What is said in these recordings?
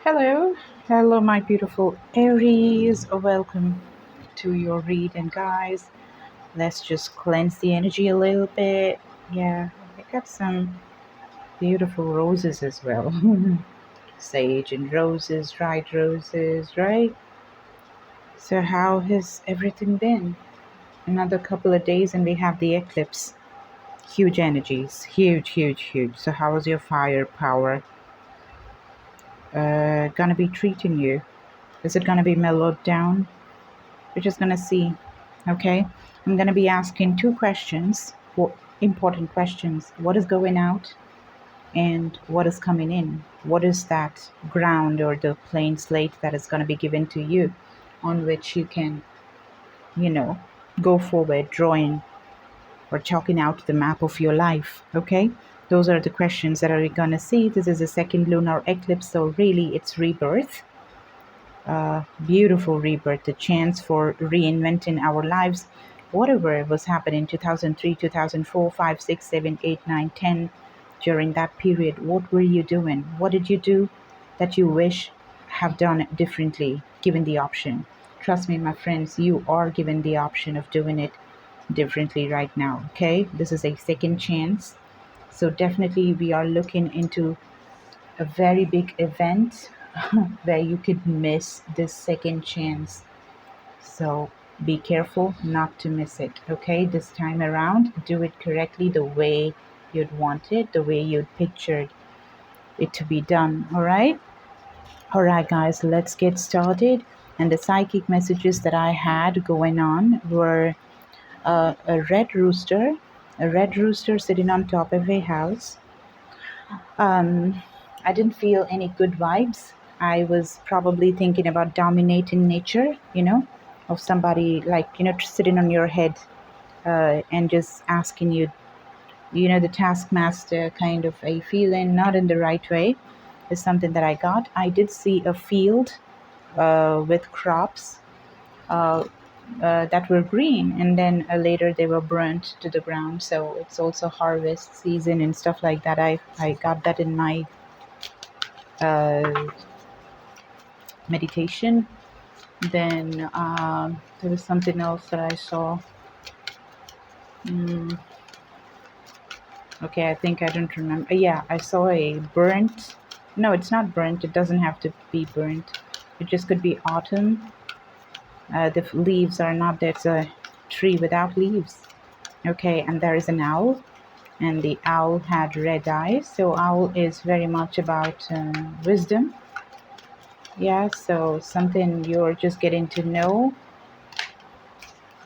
Hello, my beautiful Aries. Welcome to your reading, guys. Let's just cleanse the energy a little bit. Yeah, I got some beautiful roses as well. Sage and roses, dried roses, right? So, how has everything been? Another couple of days, and we have the eclipse. Huge energies, huge. So, how is your firepower gonna be treating you? Is it gonna be mellowed down? We're just going to see, okay? I'm going to be asking two questions, important questions. What is going out and what is coming in? What is that ground or the plain slate that is going to be given to you on which you can, you know, go forward, drawing or chalking out the map of your life, okay? Those are the questions that are going to see. This is a second lunar eclipse, so really it's rebirth. Beautiful rebirth, the chance for reinventing our lives. Whatever was happening 2003, 2004, 5, 6, 7, 8, 9, 10, during that period, what were you doing? What did you do that you wish have done differently, given the option? Trust me, my friends, you are given the option of doing it differently right now, okay? This is a second chance. So definitely we are looking into a very big event where you could miss this second chance. So be careful not to miss it, okay? This time around, do it correctly the way you'd want it, the way you'd pictured it to be done, all right? All right, guys, let's get started. And the psychic messages that I had going on were a red rooster sitting on top of a house. I didn't feel any good vibes. I was probably thinking about dominating nature, of somebody like, sitting on your head and just asking you, the taskmaster kind of a feeling, not in the right way, is something that I got. I did see a field with crops that were green, and then later they were burnt to the ground. So it's also harvest season and stuff like that. I got that in my meditation. Then there was something else that I saw. Okay, I think I don't remember. Yeah, I saw a burnt. No, it's not burnt. It doesn't have to be burnt. It just could be autumn. The leaves are not there. It's a tree without leaves. Okay, and there is an owl. And the owl had red eyes. So owl is very much about wisdom. Yeah, so something you're just getting to know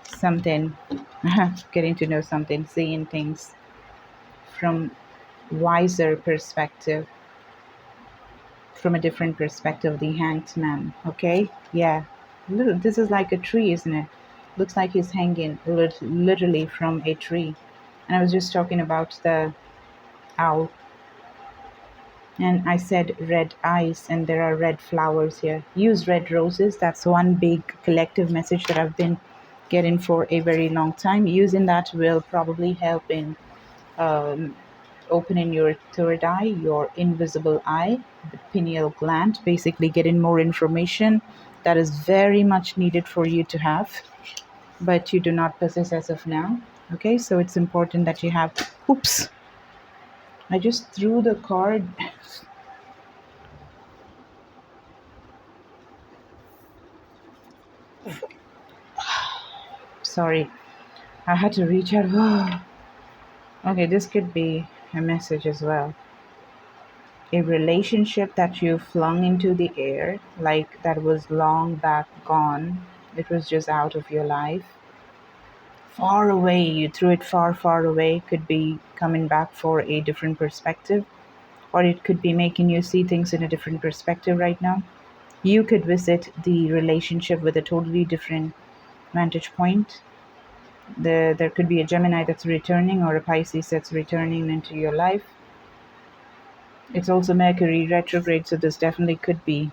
something, getting to know something, seeing things from wiser perspective, from a different perspective, the hanged man. Okay, yeah, this is like a tree, isn't it? Looks like he's hanging literally from a tree. And I was just talking about the owl, and I said red eyes, and there are red flowers here. Use red roses. That's one big collective message that I've been getting for a very long time. Using that will probably help in opening your third eye, your invisible eye, the pineal gland, basically getting more information that is very much needed for you to have, but you do not possess as of now. Okay, so it's important that you have. Oops, I just threw the card. Sorry, I had to reach out. Okay, this could be a message as well. A relationship that you flung into the air, like that was long back gone. It was just out of your life. Far away, you threw it far away. Could be coming back for a different perspective, or it could be making you see things in a different perspective right now. You could visit the relationship with a totally different vantage point. There could be a Gemini that's returning or a Pisces that's returning into your life. It's also Mercury retrograde, so this definitely could be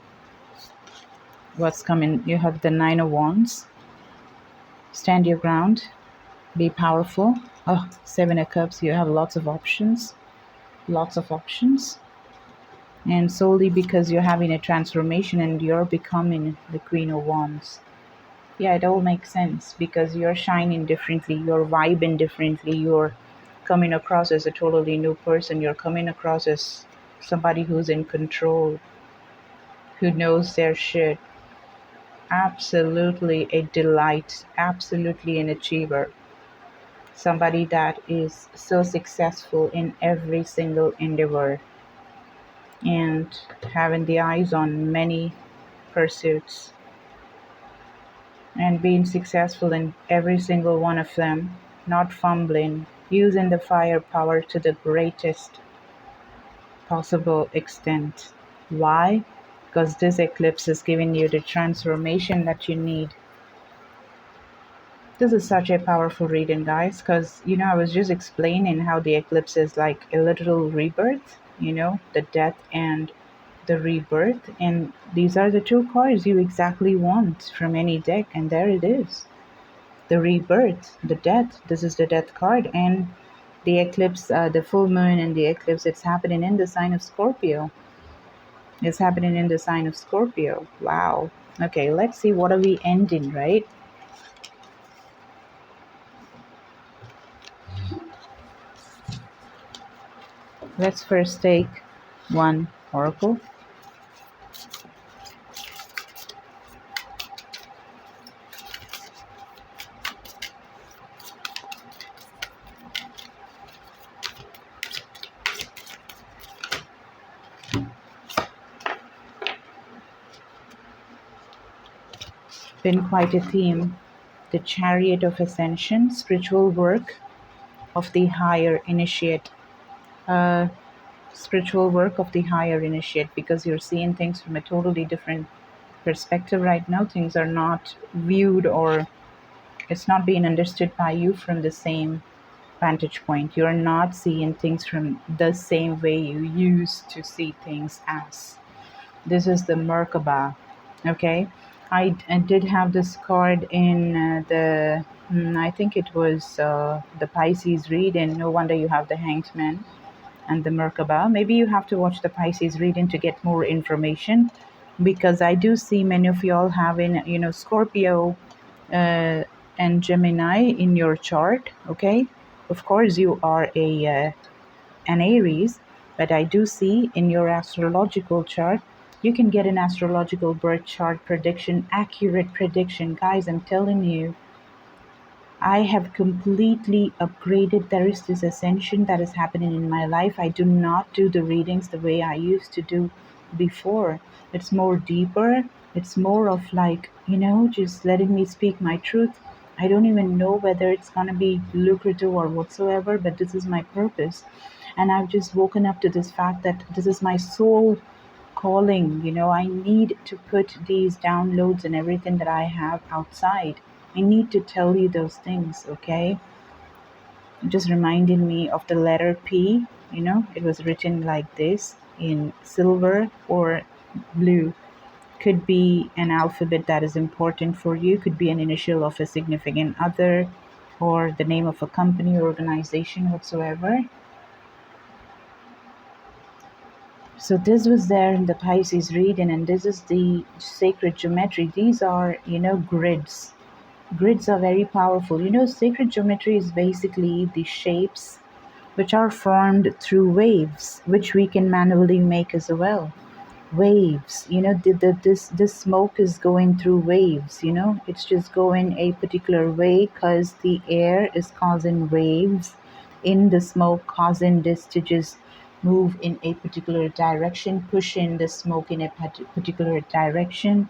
what's coming. You have the Nine of Wands. Stand your ground. Be powerful. Seven of Cups. You have lots of options. And solely because you're having a transformation and you're becoming the Queen of Wands. Yeah, it all makes sense because you're shining differently, you're vibing differently, you're coming across as a totally new person, you're coming across as somebody who's in control, who knows their shit. Absolutely a delight, absolutely an achiever. Somebody that is so successful in every single endeavor and having the eyes on many pursuits and being successful in every single one of them, not fumbling, using the firepower to the greatest possible extent. Why? Because this eclipse is giving you the transformation that you need. This is such a powerful reading, guys, because, I was just explaining how the eclipse is like a literal rebirth, the death and the rebirth. And these are the two cards you exactly want from any deck. And there it is. The rebirth, the death. This is the death card. And the eclipse, the full moon and the eclipse, it's happening in the sign of Scorpio. It's happening in the sign of Scorpio. Wow. Okay, let's see what are we ending, right? Let's first take one oracle. Been quite a theme. The Chariot of Ascension, spiritual work of the higher initiate. Uh, Spiritual work of the higher initiate, because you're seeing things from a totally different perspective right now. Things are not viewed, or it's not being understood by you from the same vantage point. You're not seeing things from the same way you used to see things as. This is the Merkaba. Okay, I did have this card in I think it was the Pisces read, and no wonder you have the Hanged Man and the Merkaba. Maybe you have to watch the Pisces reading to get more information, because I do see many of y'all having, Scorpio uh, and Gemini in your chart. Okay, of course you are an Aries, but I do see in your astrological chart, you can get an astrological birth chart prediction, accurate prediction. Guys, I'm telling you, I have completely upgraded. There is this ascension that is happening in my life. I do not do the readings the way I used to do before. It's more deeper. It's more of like, just letting me speak my truth. I don't even know whether it's going to be lucrative or whatsoever, but this is my purpose. And I've just woken up to this fact that this is my soul calling. I need to put these downloads and everything that I have outside. I need to tell you those things, okay? It just reminded me of the letter P. It was written like this in silver or blue. Could be an alphabet that is important for you, could be an initial of a significant other, or the name of a company or organization whatsoever. So this was there in the Pisces reading, and this is the sacred geometry. These are, grids. Grids are very powerful. Sacred geometry is basically the shapes which are formed through waves, which we can manually make as well. Waves, this smoke is going through waves. It's just going a particular way because the air is causing waves in the smoke, causing this to just move in a particular direction, pushing the smoke in a particular direction.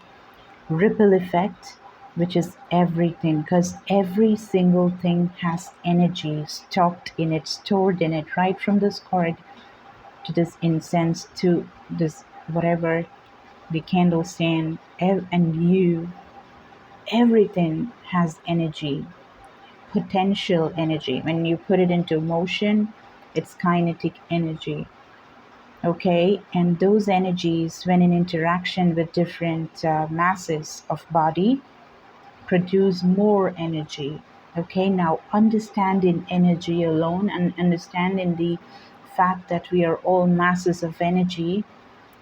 Ripple effect, which is everything, because every single thing has energy stocked in it, stored in it, right from this card to this incense to this whatever, the candle stand, and you, everything has energy, potential energy. When you put it into motion, it's kinetic energy. Okay, and those energies, when in interaction with different masses of body, produce more energy. Okay, now understanding energy alone and understanding the fact that we are all masses of energy,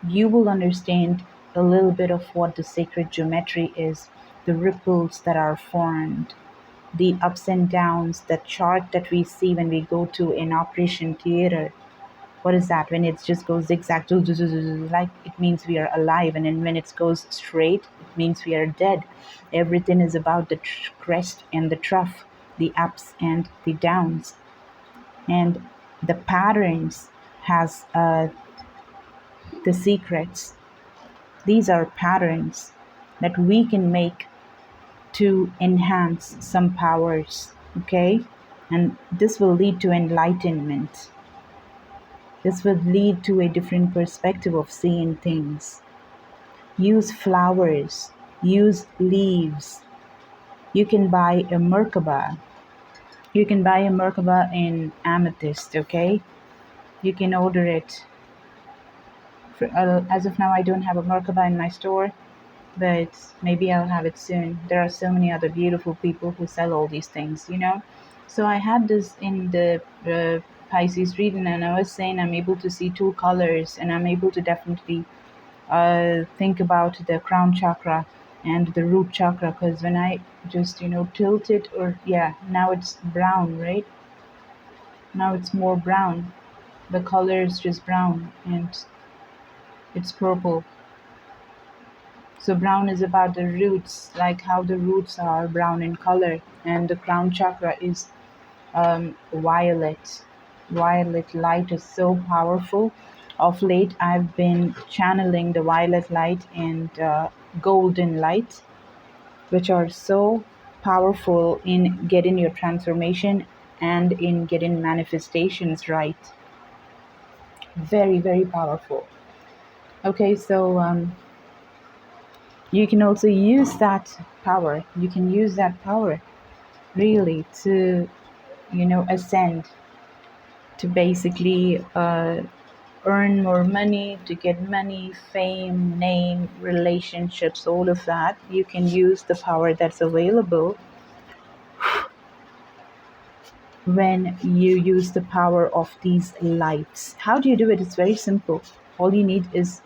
you will understand a little bit of what the sacred geometry is, the ripples that are formed, the ups and downs, the chart that we see when we go to an operation theater. What is that? When it just goes zigzag, like it means we are alive, and then when it goes straight, it means we are dead. Everything is about the crest and the trough, the ups and the downs, and the patterns has the secrets. These are patterns that we can make to enhance some powers, okay? And this will lead to enlightenment. This will lead to a different perspective of seeing things. Use flowers, use leaves. You can buy a Merkaba. You can buy a Merkaba in amethyst, okay? You can order it. As of now, I don't have a Merkaba in my store, but maybe I'll have it soon. There are so many other beautiful people who sell all these things, you know? So I had this in the Pisces reading, and I was saying I'm able to see two colors, and I'm able to definitely think about the crown chakra and the root chakra, because when I just, tilt it, or yeah, now it's brown, right? Now it's more brown. The color is just brown, and it's purple. So brown is about the roots, like how the roots are brown in color, and the crown chakra is violet. Violet light is so powerful. Of late, I've been channeling the violet light and golden light, which are so powerful in getting your transformation and in getting manifestations right. Very, very powerful. Okay, so you can also use that power. You can use that power really to, ascend, to basically earn more money, to get money, fame, name, relationships, all of that. You can use the power that's available when you use the power of these lights. How do you do it? It's very simple. All you need is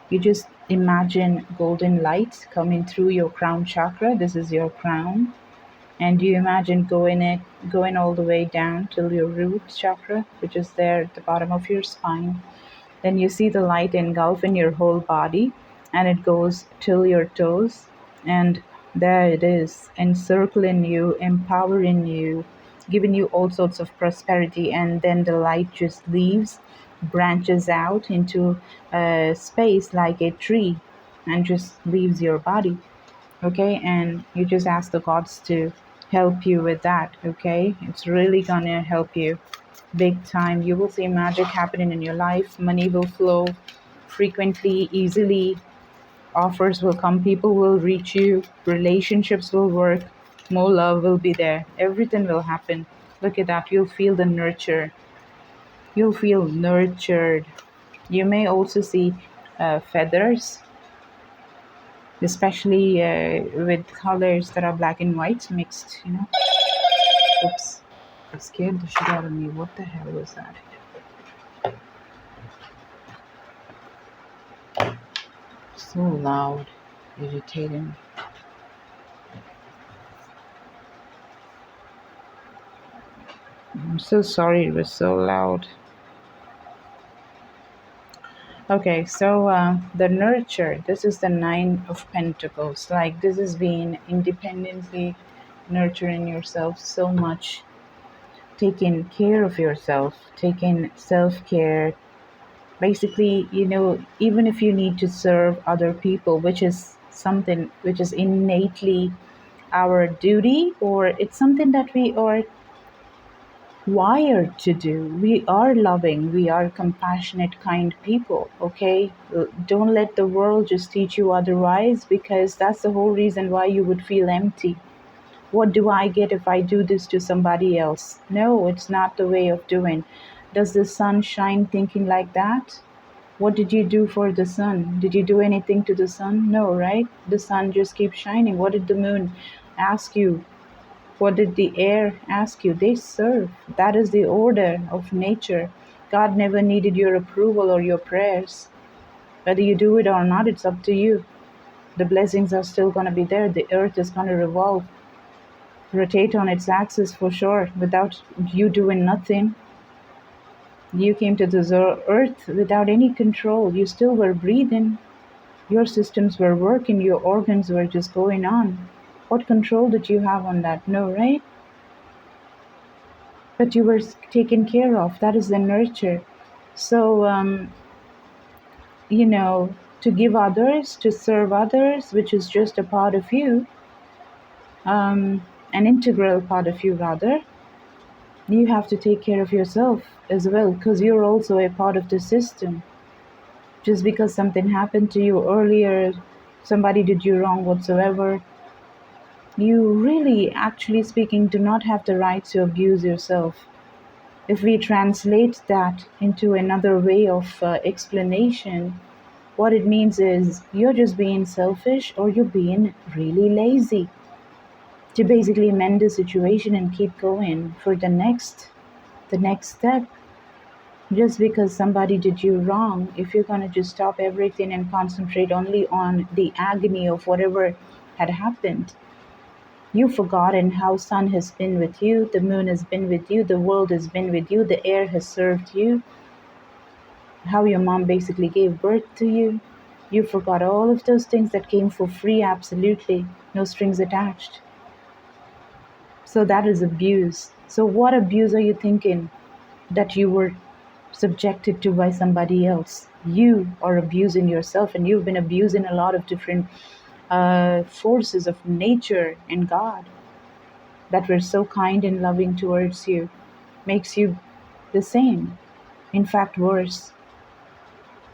you just imagine golden light coming through your crown chakra. This is your crown. And you imagine going all the way down till your root chakra, which is there at the bottom of your spine. Then you see the light engulf in your whole body, and it goes till your toes, and there it is, encircling you, empowering you, giving you all sorts of prosperity. And then the light just leaves, branches out into space like a tree, and just leaves your body. Okay, and you just ask the gods to help you with that. Okay, it's really gonna help you big time. You will see magic happening in your life. Money will flow frequently, easily. Offers will come, people will reach you, relationships will work, more love will be there, everything will happen. Look at that. You'll feel the nurture. You'll feel nurtured. You may also see feathers, especially with colors that are black and white mixed. Oops, it scared the shit out of me. What the hell was that? So loud, irritating. I'm so sorry it was so loud. Okay, so the nurture, this is the Nine of Pentacles. Like, this is being independently nurturing yourself so much, taking care of yourself, taking self-care. Basically, even if you need to serve other people, which is something which is innately our duty, or it's something that we are wired to do. We are loving, we are compassionate, kind people, okay? Don't let the world just teach you otherwise, because that's the whole reason why you would feel empty. What do I get if I do this to somebody else? No, it's not the way of doing. Does the sun shine thinking like that? What did you do for the sun? Did you do anything to the sun? No, right? The sun just keeps shining. What did the moon ask you? What did the air ask you? They serve. That is the order of nature. God never needed your approval or your prayers. Whether you do it or not, it's up to you. The blessings are still going to be there. The earth is going to revolve, rotate on its axis for sure, without you doing nothing. You came to this earth without any control. You still were breathing. Your systems were working. Your organs were just going on. What control did you have on that? No, right? But you were taken care of. That is the nurture. So, to give others, to serve others, which is just a part of you, an integral part of you rather, you have to take care of yourself as well, because you're also a part of the system. Just because something happened to you earlier, somebody did you wrong whatsoever, you really, actually speaking, do not have the right to abuse yourself. If we translate that into another way of explanation, what it means is you're just being selfish or you're being really lazy to basically mend the situation and keep going for the next step. Just because somebody did you wrong, if you're going to just stop everything and concentrate only on the agony of whatever had happened, you've forgotten how sun has been with you, the moon has been with you, the world has been with you, the air has served you, how your mom basically gave birth to you. You forgot all of those things that came for free, absolutely, no strings attached. So that is abuse. So what abuse are you thinking that you were subjected to by somebody else? You are abusing yourself, and you've been abusing a lot of different forces of nature and God that were so kind and loving towards you. Makes you the same, in fact worse.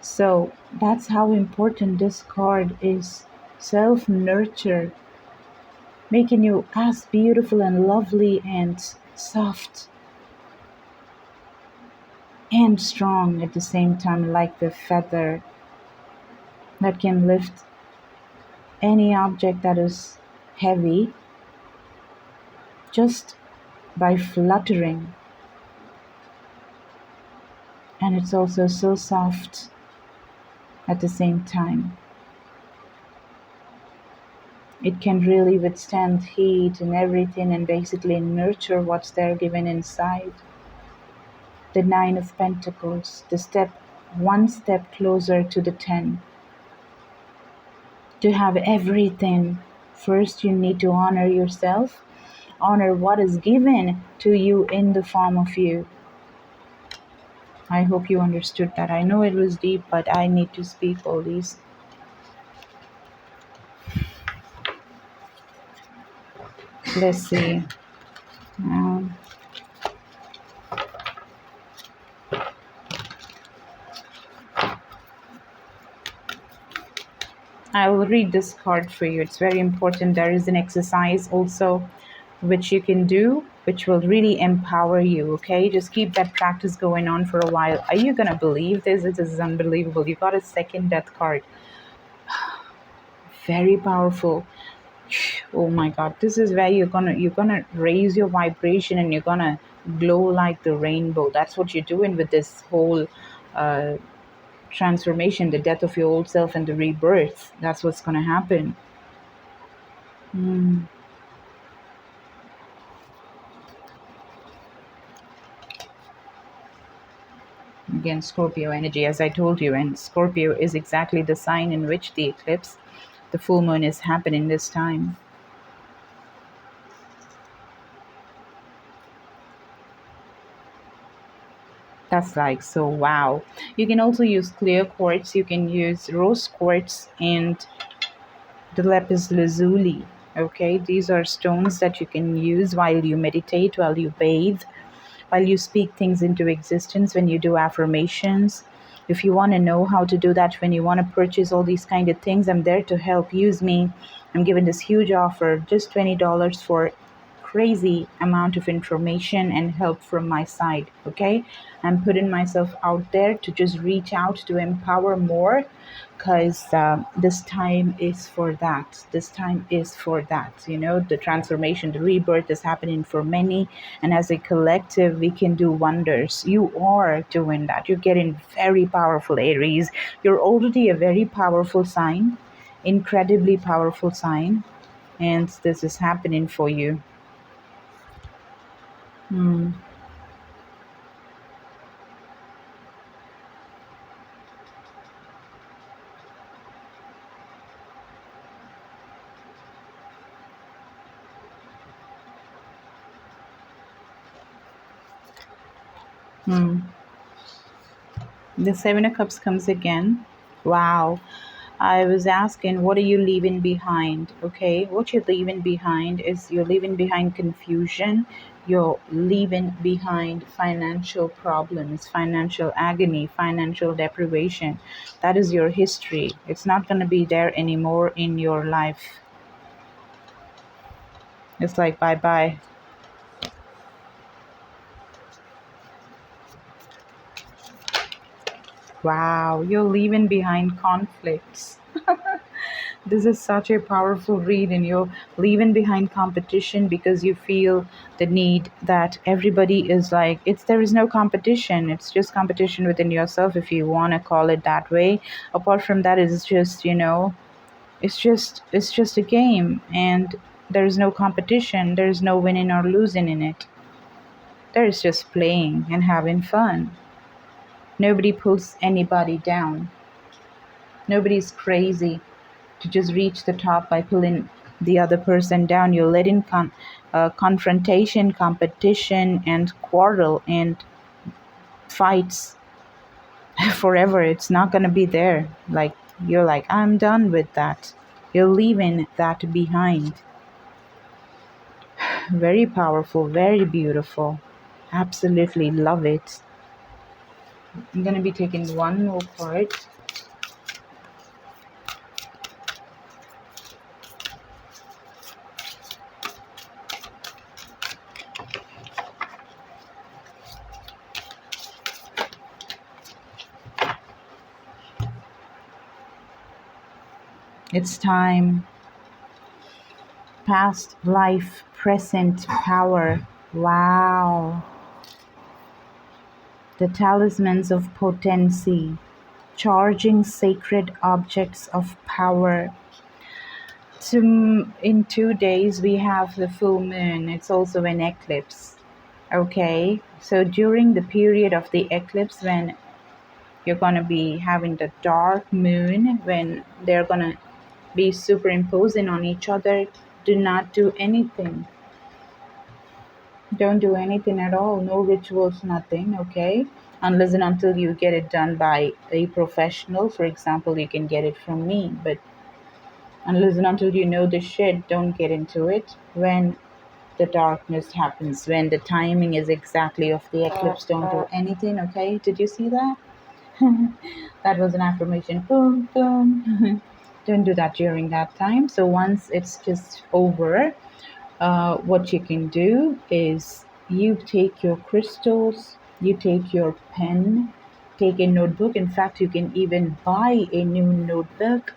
So that's how important this card is. Self-nurture, making you as beautiful and lovely and soft and strong at the same time, like the feather that can lift any object that is heavy just by fluttering. And it's also so soft at the same time. It can really withstand heat and everything and basically nurture what's there given inside. The Nine of Pentacles, one step closer to the 10. To have everything, first you need to honor yourself, honor what is given to you in the form of you. I hope you understood that. I know it was deep, but I need to speak all these. Let's see. I will read this card for you. It's very important. There is an exercise also which you can do, which will really empower you, okay? Just keep that practice going on for a while. Are you going to believe this? This is unbelievable. You got a second death card. Very powerful. Oh my God. This is where you're gonna raise your vibration and you're gonna glow like the rainbow. That's what you're doing with this whole transformation, the death of your old self and the rebirth. That's what's going to happen. Again, Scorpio energy, as I told you, and Scorpio is exactly the sign in which the eclipse, the full moon, is happening this time. That's like so wow. You can also use clear quartz, you can use rose quartz and the lapis lazuli. Okay, these are stones that you can use while you meditate, while you bathe, while you speak things into existence, when you do affirmations. If you want to know how to do that, when you want to purchase all these kind of things, I'm there to help. Use me. I'm giving this huge offer, just $20 for crazy amount of information and help from my side. Okay, I'm putting myself out there to just reach out to empower more, because this time is for that. This time is for that. The transformation, the rebirth is happening for many, and as a collective we can do wonders. You are doing that. You're getting very powerful, Aries. You're already a very powerful sign, incredibly powerful sign, and this is happening for you. Hmm. Hmm. The Seven of Cups comes again. Wow. I was asking, what are you leaving behind? Okay, what you're leaving behind is you're leaving behind confusion. You're leaving behind financial problems, financial agony, financial deprivation. That is your history. It's not going to be there anymore in your life. It's like bye bye. Wow, you're leaving behind conflicts. This is such a powerful read, and you're leaving behind competition because you feel the need that everybody is like, there is no competition. It's just competition within yourself, if you want to call it that way. Apart from that, it's just, it's just a game, and there is no competition. There is no winning or losing in it. There is just playing and having fun. Nobody pulls anybody down. Nobody's crazy to just reach the top by pulling the other person down. You're letting confrontation, competition, and quarrel and fights forever. It's not going to be there. Like, you're like, I'm done with that. You're leaving that behind. Very powerful, very beautiful. Absolutely love it. I'm going to be taking one more card. It's time. Past life, present power. Wow. The Talismans of Potency. Charging sacred objects of power. In 2 days, we have the full moon. It's also an eclipse. Okay, so during the period of the eclipse, when you're going to be having the dark moon, when they're going to be superimposing on each other, do not do anything. Don't do anything at all. No rituals, nothing, okay? Unless and until you get it done by a professional. For example, you can get it from me, but unless and until you know the shit, don't get into it. When the darkness happens, when the timing is exactly of the eclipse, don't do anything, okay? Did you see that? That was an affirmation. Boom, boom. Don't do that during that time. So once it's just over, what you can do is you take your crystals, you take your pen, take a notebook. In fact, you can even buy a new notebook,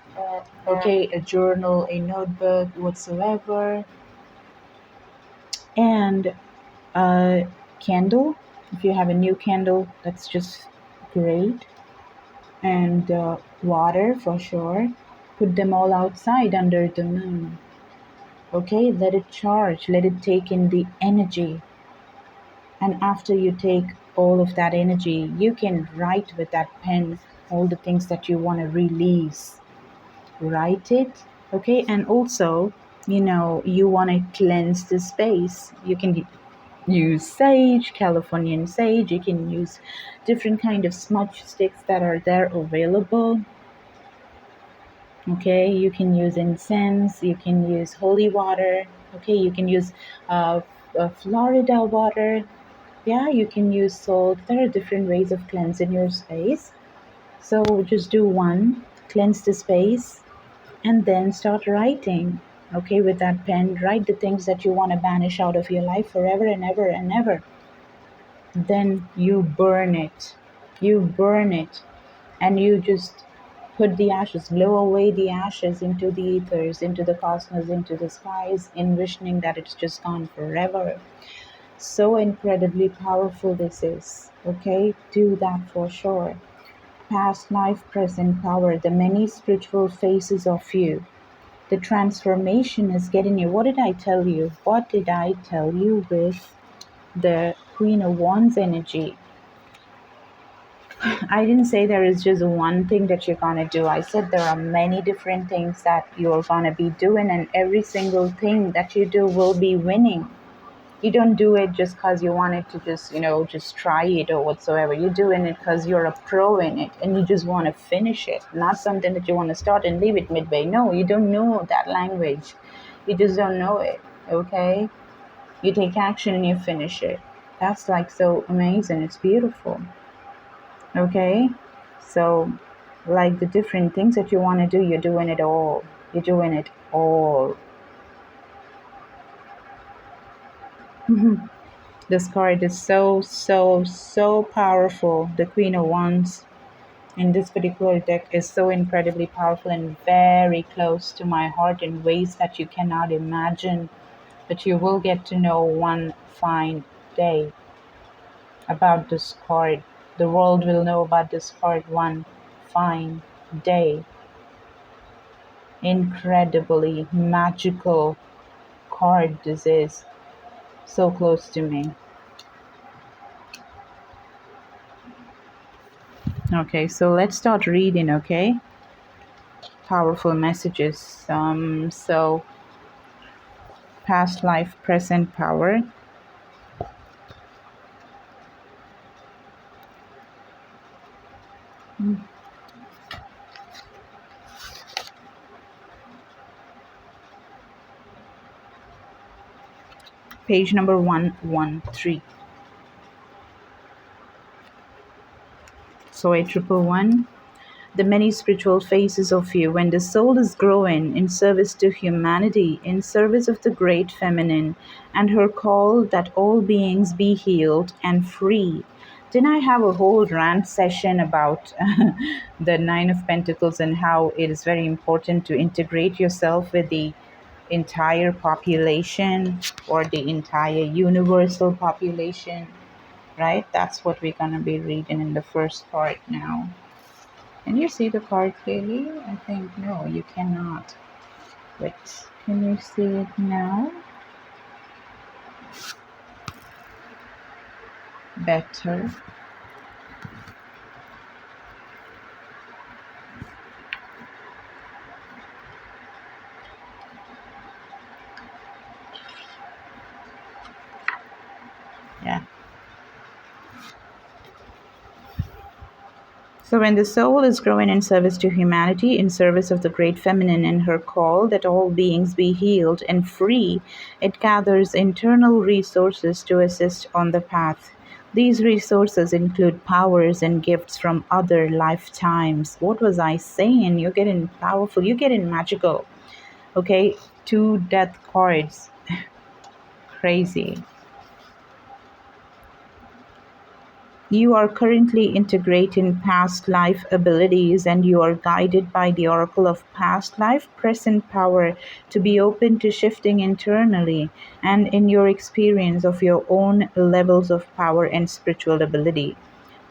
okay, a journal, a notebook, whatsoever, and a candle. If you have a new candle, that's just great. And water for sure. Put them all outside under the moon. Okay, let it charge, let it take in the energy. And after you take all of that energy, you can write with that pen all the things that you want to release. Write it, okay? And also, you want to cleanse the space. You can use sage, Californian sage. You can use different kind of smudge sticks that are there available. Okay, you can use incense, you can use holy water. Okay, you can use Florida water. Yeah, you can use salt. There are different ways of cleansing your space. So just do one, cleanse the space, and then start writing. Okay, with that pen, write the things that you want to banish out of your life forever and ever and ever. Then you burn it. You burn it. And you just put the ashes, blow away the ashes into the ethers, into the cosmos, into the skies, envisioning that it's just gone forever. So incredibly powerful this is. Okay, do that for sure. Past life, present power, the many spiritual faces of you. The transformation is getting you. What did I tell you? What did I tell you with the Queen of Wands energy? I didn't say there is just one thing that you're gonna do. I said there are many different things that you're gonna be doing, and every single thing that you do will be winning. You don't do it just because you wanted to just try it or whatsoever. You're doing it because you're a pro in it and you just want to finish it. Not something that you want to start and leave it midway. No, you don't know that language. You just don't know it. Okay? You take action and you finish it. That's like so amazing. It's beautiful. Okay? So, like the different things that you want to do, you're doing it all. You're doing it all. This card is so powerful. The Queen of Wands in this particular deck is so incredibly powerful and very close to my heart in ways that you cannot imagine. But you will get to know one fine day about this card. The world will know about this card one fine day. Incredibly magical card this is. So close to me. Okay, so let's start reading, okay? Powerful messages. So past life, present power. Page number 113. So A111. The many spiritual phases of you. When the soul is growing in service to humanity, in service of the great feminine, and her call that all beings be healed and free. Didn't I have a whole rant session about the Nine of Pentacles and how it is very important to integrate yourself with the entire population or the entire universal population, right? That's what we're going to be reading in the first part now. Can you see the card clearly? I think no, you cannot. Wait, can you see it now? Better. Yeah. So when the soul is growing in service to humanity, in service of the great feminine and her call that all beings be healed and free, it gathers internal resources to assist on the path. These resources include powers and gifts from other lifetimes. What was I saying? You're getting powerful. You're getting magical. Okay, 2 death cards. Crazy. You are currently integrating past life abilities and you are guided by the oracle of past life present power to be open to shifting internally and in your experience of your own levels of power and spiritual ability.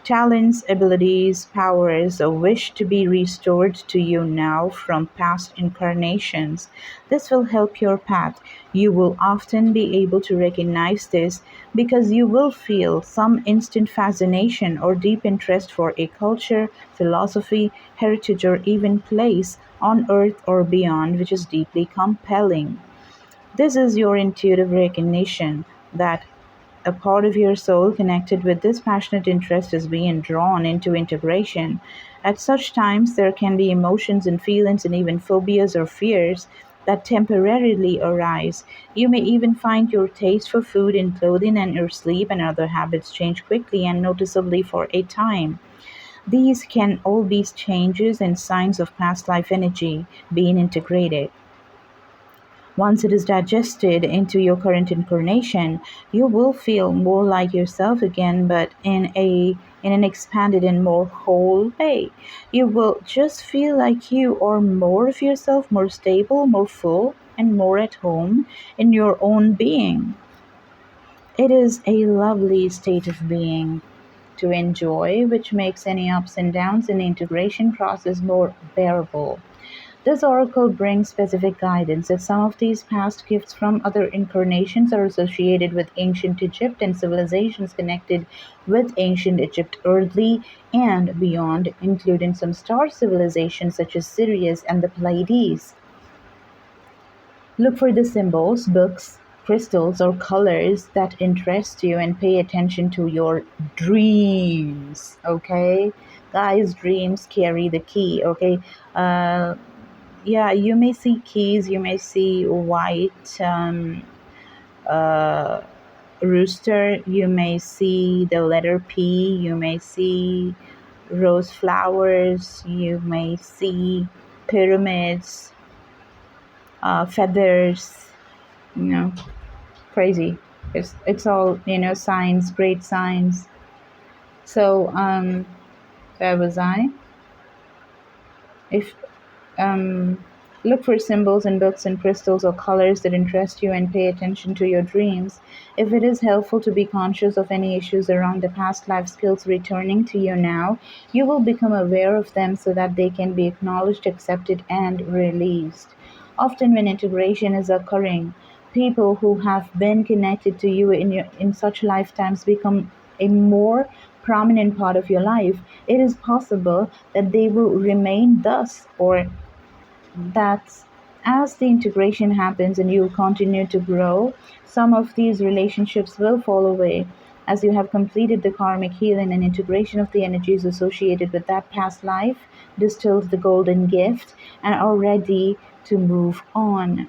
Talents, abilities, powers, a wish to be restored to you now from past incarnations. This will help your path. You will often be able to recognize this because you will feel some instant fascination or deep interest for a culture, philosophy, heritage, or even place on earth or beyond, which is deeply compelling. This is your intuitive recognition that a part of your soul connected with this passionate interest is being drawn into integration. At such times, there can be emotions and feelings and even phobias or fears that temporarily arise. You may even find your taste for food and clothing and your sleep and other habits change quickly and noticeably for a time. These can all be changes and signs of past life energy being integrated. Once it is digested into your current incarnation, you will feel more like yourself again, but in an expanded and more whole way. You will just feel like you are more of yourself, more stable, more full, and more at home in your own being. It is a lovely state of being to enjoy, which makes any ups and downs in the integration process more bearable. This oracle brings specific guidance that some of these past gifts from other incarnations are associated with ancient Egypt and civilizations connected with ancient Egypt early and beyond, including some star civilizations such as Sirius and the Pleiades. Look for the symbols, books, crystals, or colors that interest you and pay attention to your dreams. Okay? Guys, dreams carry the key. Okay? Uh, yeah, you may see keys, you may see white uh, rooster, you may see the letter P, you may see rose flowers, you may see pyramids, feathers, you know, crazy. It's all, signs, great signs. So, where was I? If Look for symbols in books and crystals or colors that interest you and pay attention to your dreams. If it is helpful to be conscious of any issues around the past life skills returning to you now, you will become aware of them so that they can be acknowledged, accepted, and released. Often, when integration is occurring, people who have been connected to you in such lifetimes become a more prominent part of your life. It is possible that they will remain thus, or that as the integration happens and you continue to grow, some of these relationships will fall away as you have completed the karmic healing and integration of the energies associated with that past life, distilled the golden gift, and are ready to move on.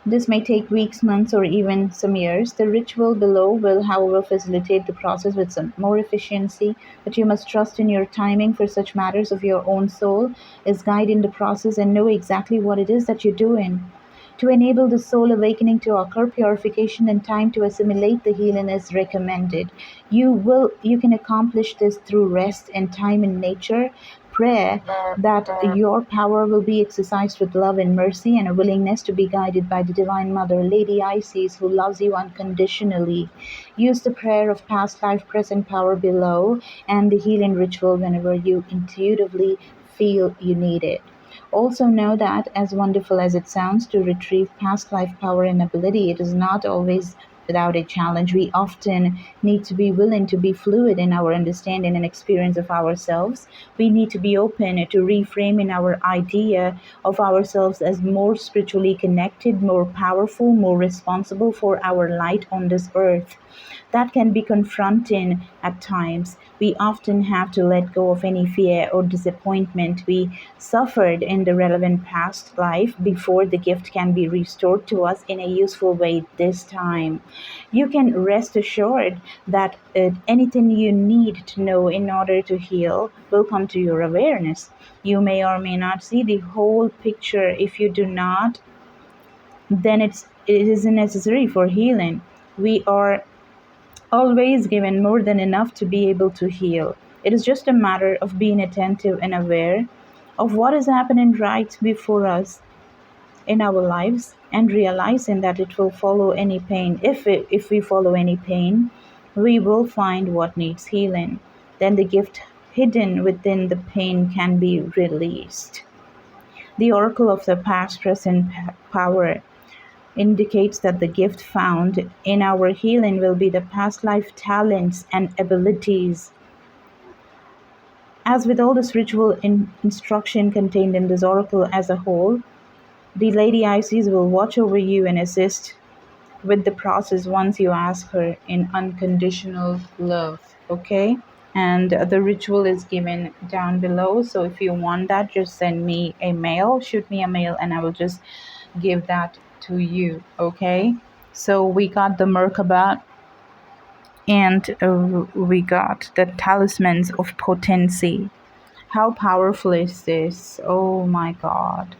This may take weeks, months, or even some years. The ritual below will, however, facilitate the process with some more efficiency, but you must trust in your timing for such matters of your own soul is guiding the process and know exactly what it is that you're doing. To enable the soul awakening to occur, purification and time to assimilate the healing is recommended. You can accomplish this through rest and time in nature, prayer that your power will be exercised with love and mercy and a willingness to be guided by the Divine Mother, Lady Isis, who loves you unconditionally. Use the prayer of past life present power below and the healing ritual whenever you intuitively feel you need it. Also know that, as wonderful as it sounds to retrieve past life power and ability, it is not always without a challenge. We often need to be willing to be fluid in our understanding and experience of ourselves. We need to be open to reframing our idea of ourselves as more spiritually connected, more powerful, more responsible for our light on this earth. That can be confronting at times. We often have to let go of any fear or disappointment we suffered in the relevant past life before the gift can be restored to us in a useful way this time. You can rest assured that anything you need to know in order to heal will come to your awareness. You may or may not see the whole picture. If you do not, then it isn't necessary for healing. We are always given more than enough to be able to heal. It is just a matter of being attentive and aware of what is happening right before us in our lives and realizing that it will follow any pain. If we follow any pain, we will find what needs healing. Then the gift hidden within the pain can be released. The oracle of the past, present power indicates that the gift found in our healing will be the past life talents and abilities. As with all the spiritual instruction contained in this oracle as a whole, the Lady Isis will watch over you and assist with the process once you ask her in unconditional love. Okay? And the ritual is given down below. So if you want that, just send me a mail, shoot me a mail, and I will just give that to you. Okay? So we got the Merkaba and we got the Talismans of Potency. How powerful is this? Oh my God.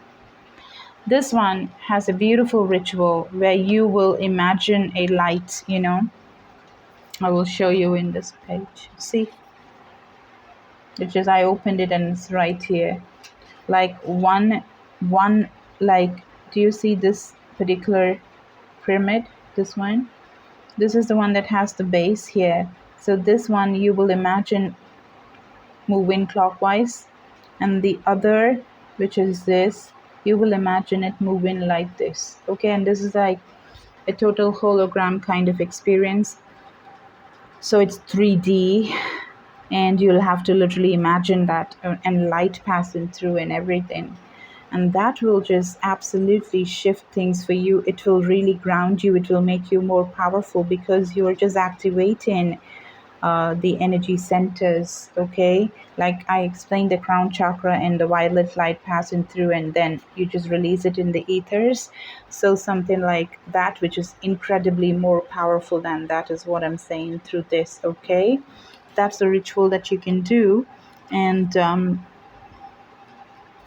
This one has a beautiful ritual where you will imagine a light, I will show you in this page. See, it's just I opened it and it's right here. Like one, like, do you see this particular pyramid? This one? This is the one that has the base here. So this one you will imagine moving clockwise, and the other, which is this, you will imagine it moving like this. Okay, and this is like a total hologram kind of experience. So it's 3D, and you'll have to literally imagine that, and light passing through and everything. And that will just absolutely shift things for you. It will really ground you. It will make you more powerful because you're just activating the energy centers. Okay, like I explained, the crown chakra and the violet light passing through, and then you just release it in the ethers. So something like that, which is incredibly more powerful than that, is what I'm saying through this. Okay, that's the ritual that you can do. And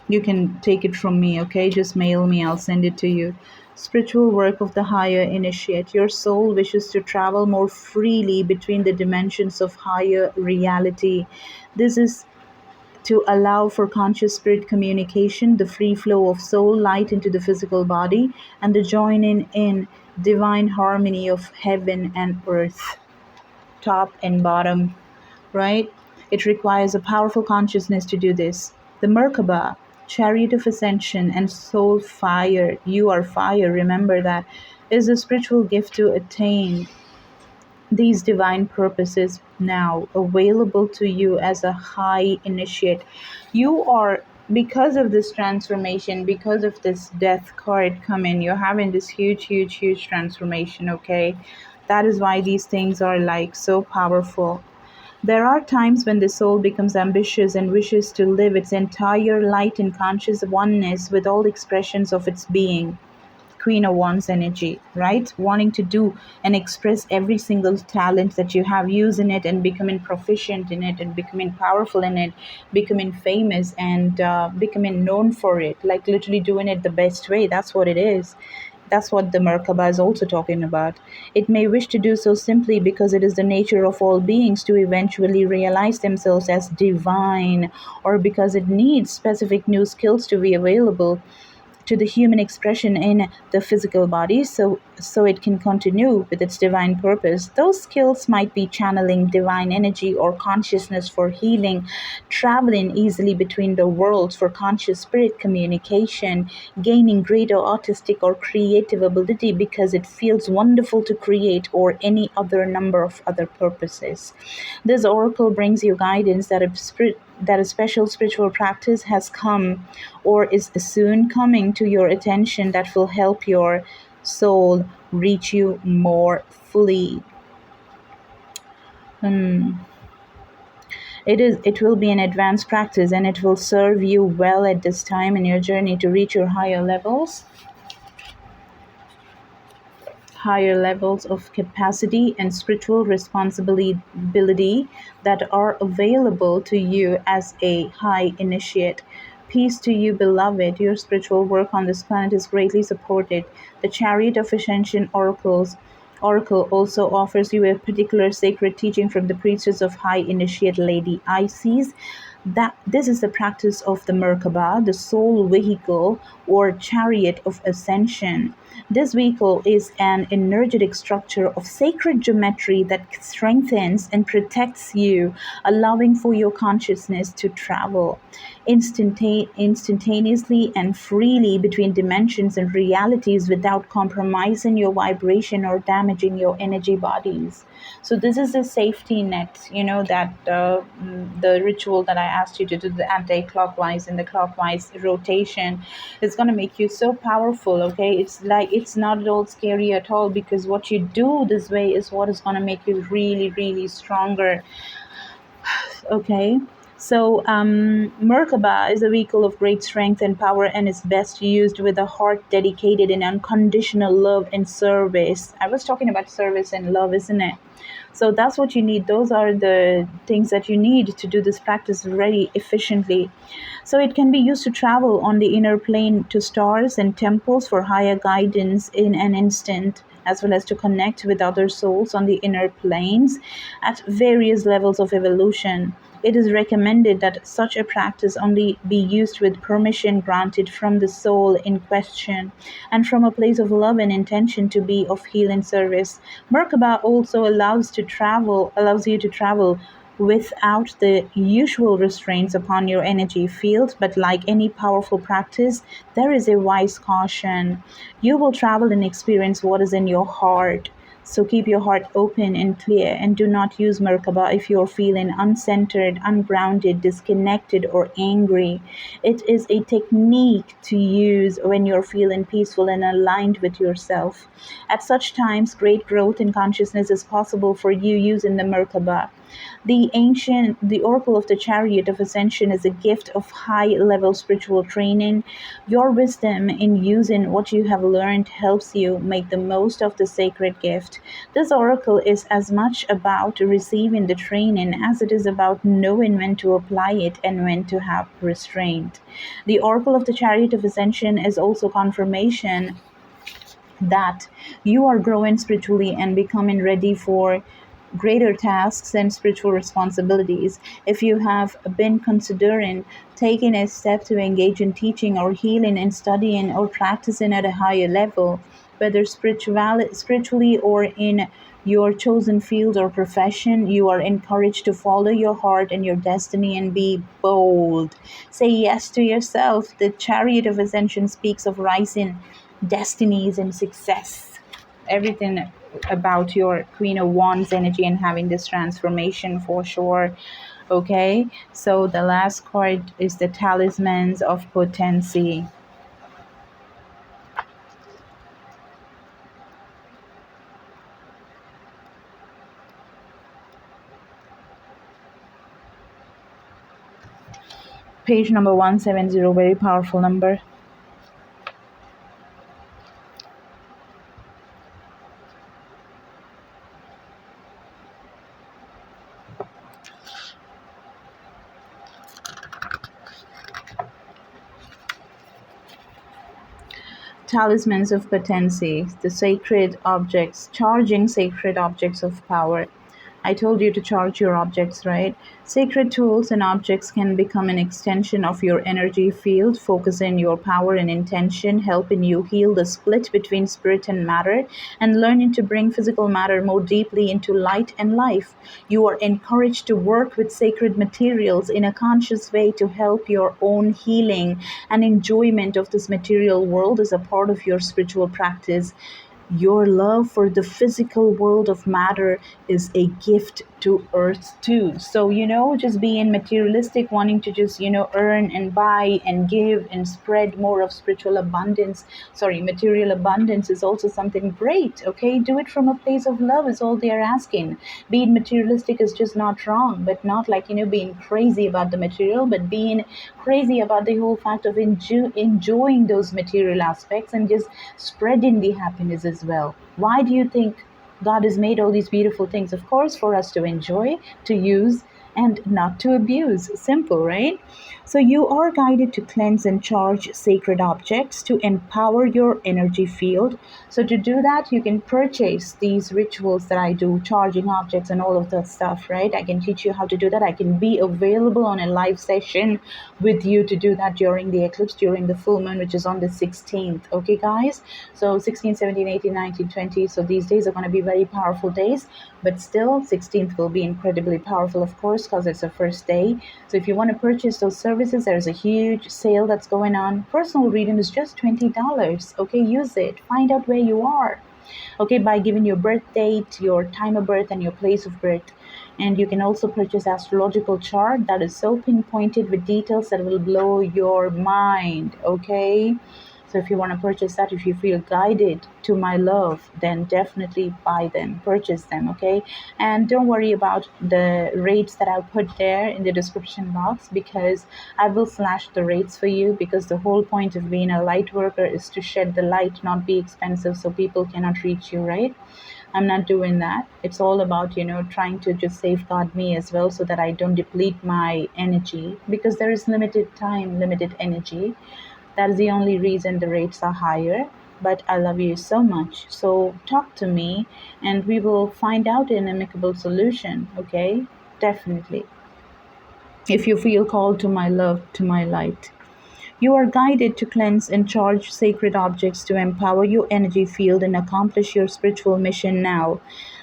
you can take it from me. Okay, just mail me, I'll send it to you. Spiritual work of the higher initiate. Your soul wishes to travel more freely between the dimensions of higher reality. This is to allow for conscious spirit communication, the free flow of soul light into the physical body, and the joining in divine harmony of heaven and earth, top and bottom, right? It requires a powerful consciousness to do this. The Merkaba, chariot of ascension, and soul fire, you are fire, remember that, is a spiritual gift to attain these divine purposes now available to you as a high initiate. You are, because of this transformation, because of this death card coming, you're having this huge transformation. Okay, that is why these things are like so powerful. There are times when the soul becomes ambitious and wishes to live its entire light in conscious oneness with all expressions of its being. Queen of Wands energy, right? Wanting to do and express every single talent that you have, using it and becoming proficient in it and becoming powerful in it, becoming famous and becoming known for it, like literally doing it the best way. That's what it is. That's what the Merkaba is also talking about. It may wish to do so simply because it is the nature of all beings to eventually realize themselves as divine, or because it needs specific new skills to be available to the human expression in the physical body, so it can continue with its divine purpose. Those skills might be channeling divine energy or consciousness for healing, traveling easily between the worlds for conscious spirit communication, gaining greater artistic or creative ability because it feels wonderful to create, or any other number of other purposes. This oracle brings you guidance that a special spiritual practice has come or is soon coming to your attention that will help your soul reach you more fully. It will be an advanced practice, and it will serve you well at this time in your journey to reach your higher levels of capacity and spiritual responsibility that are available to you as a high initiate. Peace to you, beloved. Your spiritual work on this planet is greatly supported. The Chariot of Ascension Oracle also offers you a particular sacred teaching from the priestess of High Initiate Lady Isis, that this is the practice of the Merkaba, the soul vehicle or chariot of ascension. This vehicle is an energetic structure of sacred geometry that strengthens and protects you, allowing for your consciousness to travel instantaneously and freely between dimensions and realities without compromising your vibration or damaging your energy bodies. So this is a safety net, that the ritual that I asked you to do, the anti-clockwise and the clockwise rotation, is going to make you so powerful. Okay, it's not at all scary at all, because what you do this way is what is going to make you really stronger. Okay, So, Merkaba is a vehicle of great strength and power and is best used with a heart dedicated in unconditional love and service. I was talking about service and love, isn't it? So that's what you need. Those are the things that you need to do this practice very efficiently. So it can be used to travel on the inner plane to stars and temples for higher guidance in an instant, as well as to connect with other souls on the inner planes at various levels of evolution. It is recommended that such a practice only be used with permission granted from the soul in question and from a place of love and intention to be of healing service. Merkaba also allows you to travel without the usual restraints upon your energy field, but like any powerful practice, there is a wise caution. You will travel and experience what is in your heart. So keep your heart open and clear and do not use Merkaba if you're feeling uncentered, ungrounded, disconnected, or angry. It is a technique to use when you're feeling peaceful and aligned with yourself. At such times, great growth in consciousness is possible for you using the Merkaba. The Oracle of the Chariot of Ascension is a gift of high level spiritual training. Your wisdom in using what you have learned helps you make the most of the sacred gift. This oracle is as much about receiving the training as it is about knowing when to apply it and when to have restraint. The Oracle of the Chariot of Ascension is also confirmation that you are growing spiritually and becoming ready for greater tasks and spiritual responsibilities. If you have been considering taking a step to engage in teaching or healing and studying or practicing at a higher level, whether spiritually or in your chosen field or profession, you are encouraged to follow your heart and your destiny and be bold. Say yes to yourself. The Chariot of Ascension speaks of rising destinies and success. Everything about your Queen of Wands energy and having this transformation for sure. Okay, so the last card is the Talismans of Potency. Page number 170, very powerful number. Talismans of Potency, the sacred objects, charging sacred objects of power. I told you to charge your objects, right? Sacred tools and objects can become an extension of your energy field, focusing your power and intention, helping you heal the split between spirit and matter, and learning to bring physical matter more deeply into light and life. You are encouraged to work with sacred materials in a conscious way to help your own healing and enjoyment of this material world as a part of your spiritual practice. Your love for the physical world of matter is a gift to earth too. So, just being materialistic, wanting to just, earn and buy and give and spread more of spiritual abundance, material abundance is also something great. Okay, do it from a place of love is all they are asking. Being materialistic is just not wrong, but not like, being crazy about the material, but being crazy about the whole fact of enjoying those material aspects and just spreading the happiness as well. Why do you think God has made all these beautiful things? Of course, for us to enjoy, to use, and not to abuse. Simple, right? So you are guided to cleanse and charge sacred objects to empower your energy field. So to do that, you can purchase these rituals that I do, charging objects and all of that stuff, right? I can teach you how to do that. I can be available on a live session with you to do that during the eclipse, during the full moon, which is on the 16th. Okay, guys? So 16, 17, 18, 19, 20. So these days are going to be very powerful days, but still 16th will be incredibly powerful, of course, because it's the first day. So if you want to purchase those services, there's a huge sale that's going on. Personal reading is just $20. Okay, use it. Find out where you are. Okay, by giving your birth date, your time of birth, and your place of birth. And you can also purchase astrological chart that is so pinpointed with details that will blow your mind. Okay, So if you want to purchase that, if you feel guided to my love, then definitely buy them, purchase them, okay? And don't worry about the rates that I'll put there in the description box, because I will slash the rates for you, because the whole point of being a light worker is to shed the light, not be expensive so people cannot reach you, right? I'm not doing that. It's all about, trying to just safeguard me as well, so that I don't deplete my energy, because there is limited time, limited energy. That is the only reason the rates are higher. But I love you so much. So talk to me and we will find out an amicable solution, okay? Definitely. If you feel called to my love, to my light. You are guided to cleanse and charge sacred objects to empower your energy field and accomplish your spiritual mission now.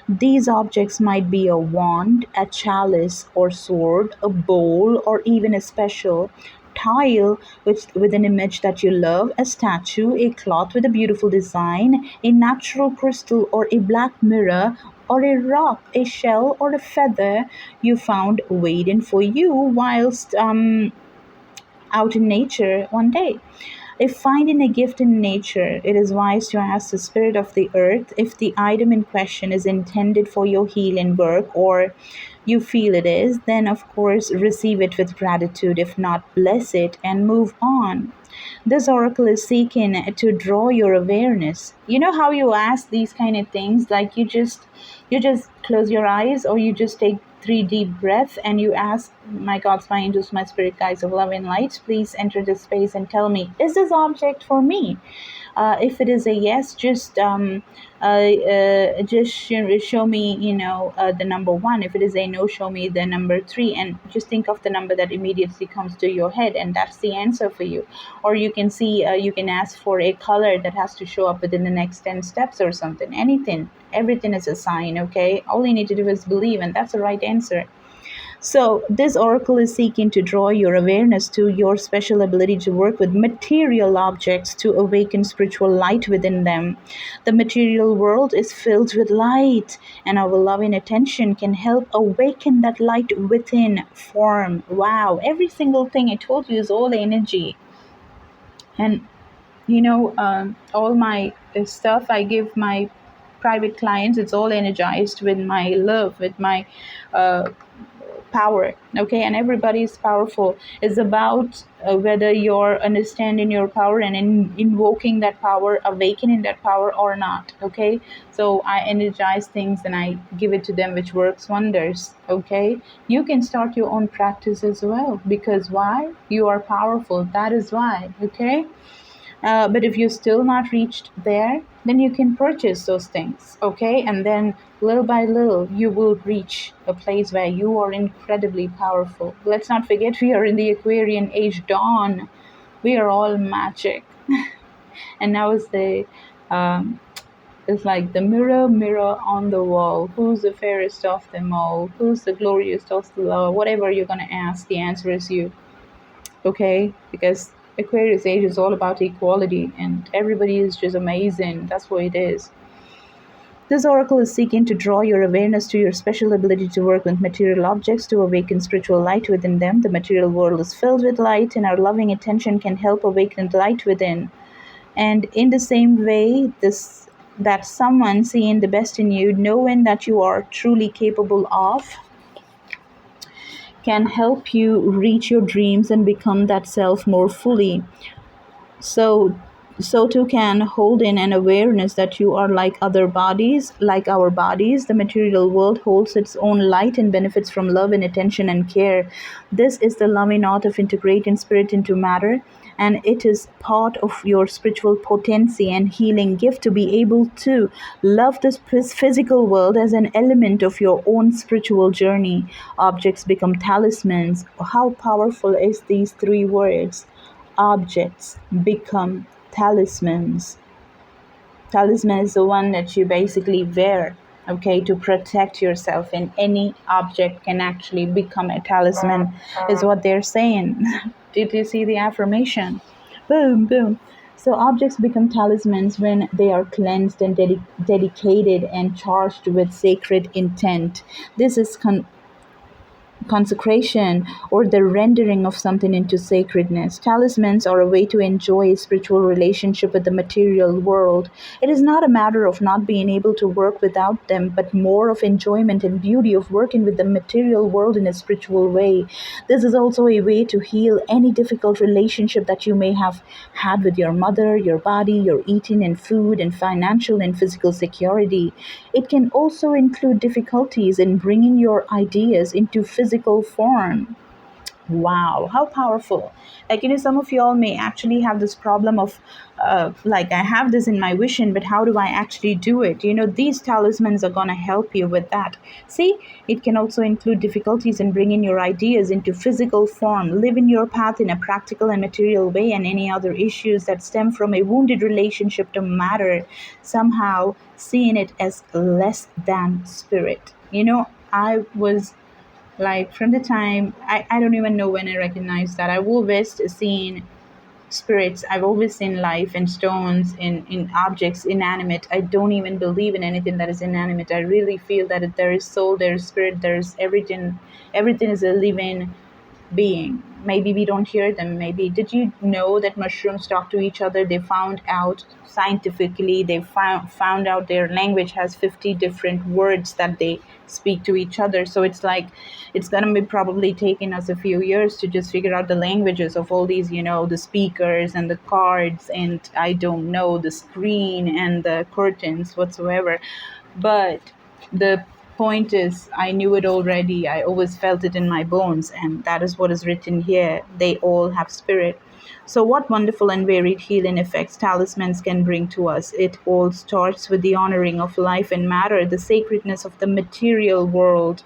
These objects might be a wand, a chalice or sword, a bowl, or even a special tile with an image that you love, a statue, a cloth with a beautiful design, a natural crystal, or a black mirror, or a rock, a shell, or a feather you found waiting for you whilst out in nature one day. If finding a gift in nature, it is wise to ask the spirit of the earth if the item in question is intended for your healing work, or you feel it is, then of course receive it with gratitude. If not, bless it and move on. This oracle is seeking to draw your awareness. You know how you ask these kind of things, like you just close your eyes, or you just take three deep breaths and you ask, my gods, my angels, my spirit guides of love and light, please enter this space and tell me, is this object for me? If it is a yes, just show me, the number one. If it is a no, show me the number three, and just think of the number that immediately comes to your head, and that's the answer for you. Or you can see, you can ask for a color that has to show up within the next 10 steps or something. Anything, everything is a sign, okay? All you need to do is believe, and that's the right answer. So, this oracle is seeking to draw your awareness to your special ability to work with material objects to awaken spiritual light within them. The material world is filled with light, and our loving attention can help awaken that light within form. Wow, every single thing I told you is all energy. And all my stuff I give my private clients, it's all energized with my love, with my uh, power, okay? And everybody is powerful. It's about whether you're understanding your power and invoking that power, awakening that power or not, okay? So I energize things and I give it to them, which works wonders, okay? You can start your own practice as well, because why? You are powerful, that is why, okay? But if you're still not reached there, then you can purchase those things, okay? And then little by little, you will reach a place where you are incredibly powerful. Let's not forget, we are in the Aquarian age dawn. We are all magic. And now um, it's like the mirror, mirror on the wall. Who's the fairest of them all? Who's the glorious of the law? Whatever you're going to ask, the answer is you. Okay, because Aquarius age is all about equality and everybody is just amazing. That's what it is. This oracle is seeking to draw your awareness to your special ability to work with material objects to awaken spiritual light within them. The material world is filled with light, and our loving attention can help awaken the light within. And in the same way, this that someone seeing the best in you, knowing that you are truly capable of, can help you reach your dreams and become that self more fully. So so too can hold in an awareness that you are like other bodies, like our bodies. The material world holds its own light and benefits from love and attention and care. This is the loving art of integrating spirit into matter, and it is part of your spiritual potency and healing gift to be able to love this physical world as an element of your own spiritual journey. Objects become talismans. How powerful is these three words? Objects become talismans. Talisman is the one that you basically wear, okay, to protect yourself, and any object can actually become a talisman, is what they're saying. Did you see the affirmation? Boom, boom. So objects become talismans when they are cleansed and dedicated and charged with sacred intent. This is consecration, or the rendering of something into sacredness. Talismans are a way to enjoy a spiritual relationship with the material world. It is not a matter of not being able to work without them, but more of enjoyment and beauty of working with the material world in a spiritual way. This is also a way to heal any difficult relationship that you may have had with your mother, your body, your eating and food, and financial and physical security. It can also include difficulties in bringing your ideas into physical form. Wow, how powerful. Like, some of y'all may actually have this problem of, like, I have this in my vision, but how do I actually do it? These talismans are going to help you with that. See, it can also include difficulties in bringing your ideas into physical form, living your path in a practical and material way, and any other issues that stem from a wounded relationship to matter, somehow seeing it as less than spirit. I was like, from the time I don't even know when I recognized that. I've always seen spirits, I've always seen life in stones, in objects, inanimate. I don't even believe in anything that is inanimate. I really feel that there is soul, there is spirit, there is everything. Everything is a living being. Maybe we don't hear them. Maybe, did you know that mushrooms talk to each other? They found out scientifically, they found out their language has 50 different words that they speak to each other. So it's like, it's going to be probably taking us a few years to just figure out the languages of all these, the speakers and the cards, and I don't know, the screen and the curtains whatsoever. But the point is, I knew it already. I always felt it in my bones, and that is what is written here. They all have spirit. So what wonderful and varied healing effects talismans can bring to us. It all starts with the honoring of life and matter, the sacredness of the material world.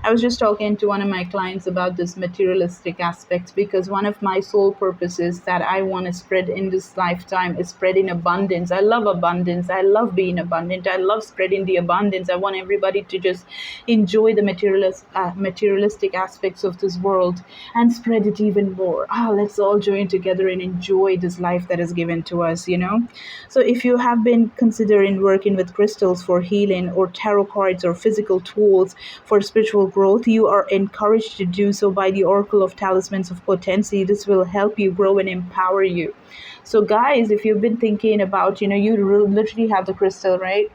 I was just talking to one of my clients about this materialistic aspect, because one of my sole purposes that I want to spread in this lifetime is spreading abundance. I love abundance. I love being abundant. I love spreading the abundance. I want everybody to just enjoy the materialistic aspects of this world and spread it even more. Let's all join together and enjoy this life that is given to us. So if you have been considering working with crystals for healing, or tarot cards, or physical tools for spiritual growth, you are encouraged to do so by the Oracle of Talismans of Potency. This will help you grow and empower you. So guys, if you've been thinking about, you literally have the crystal, right?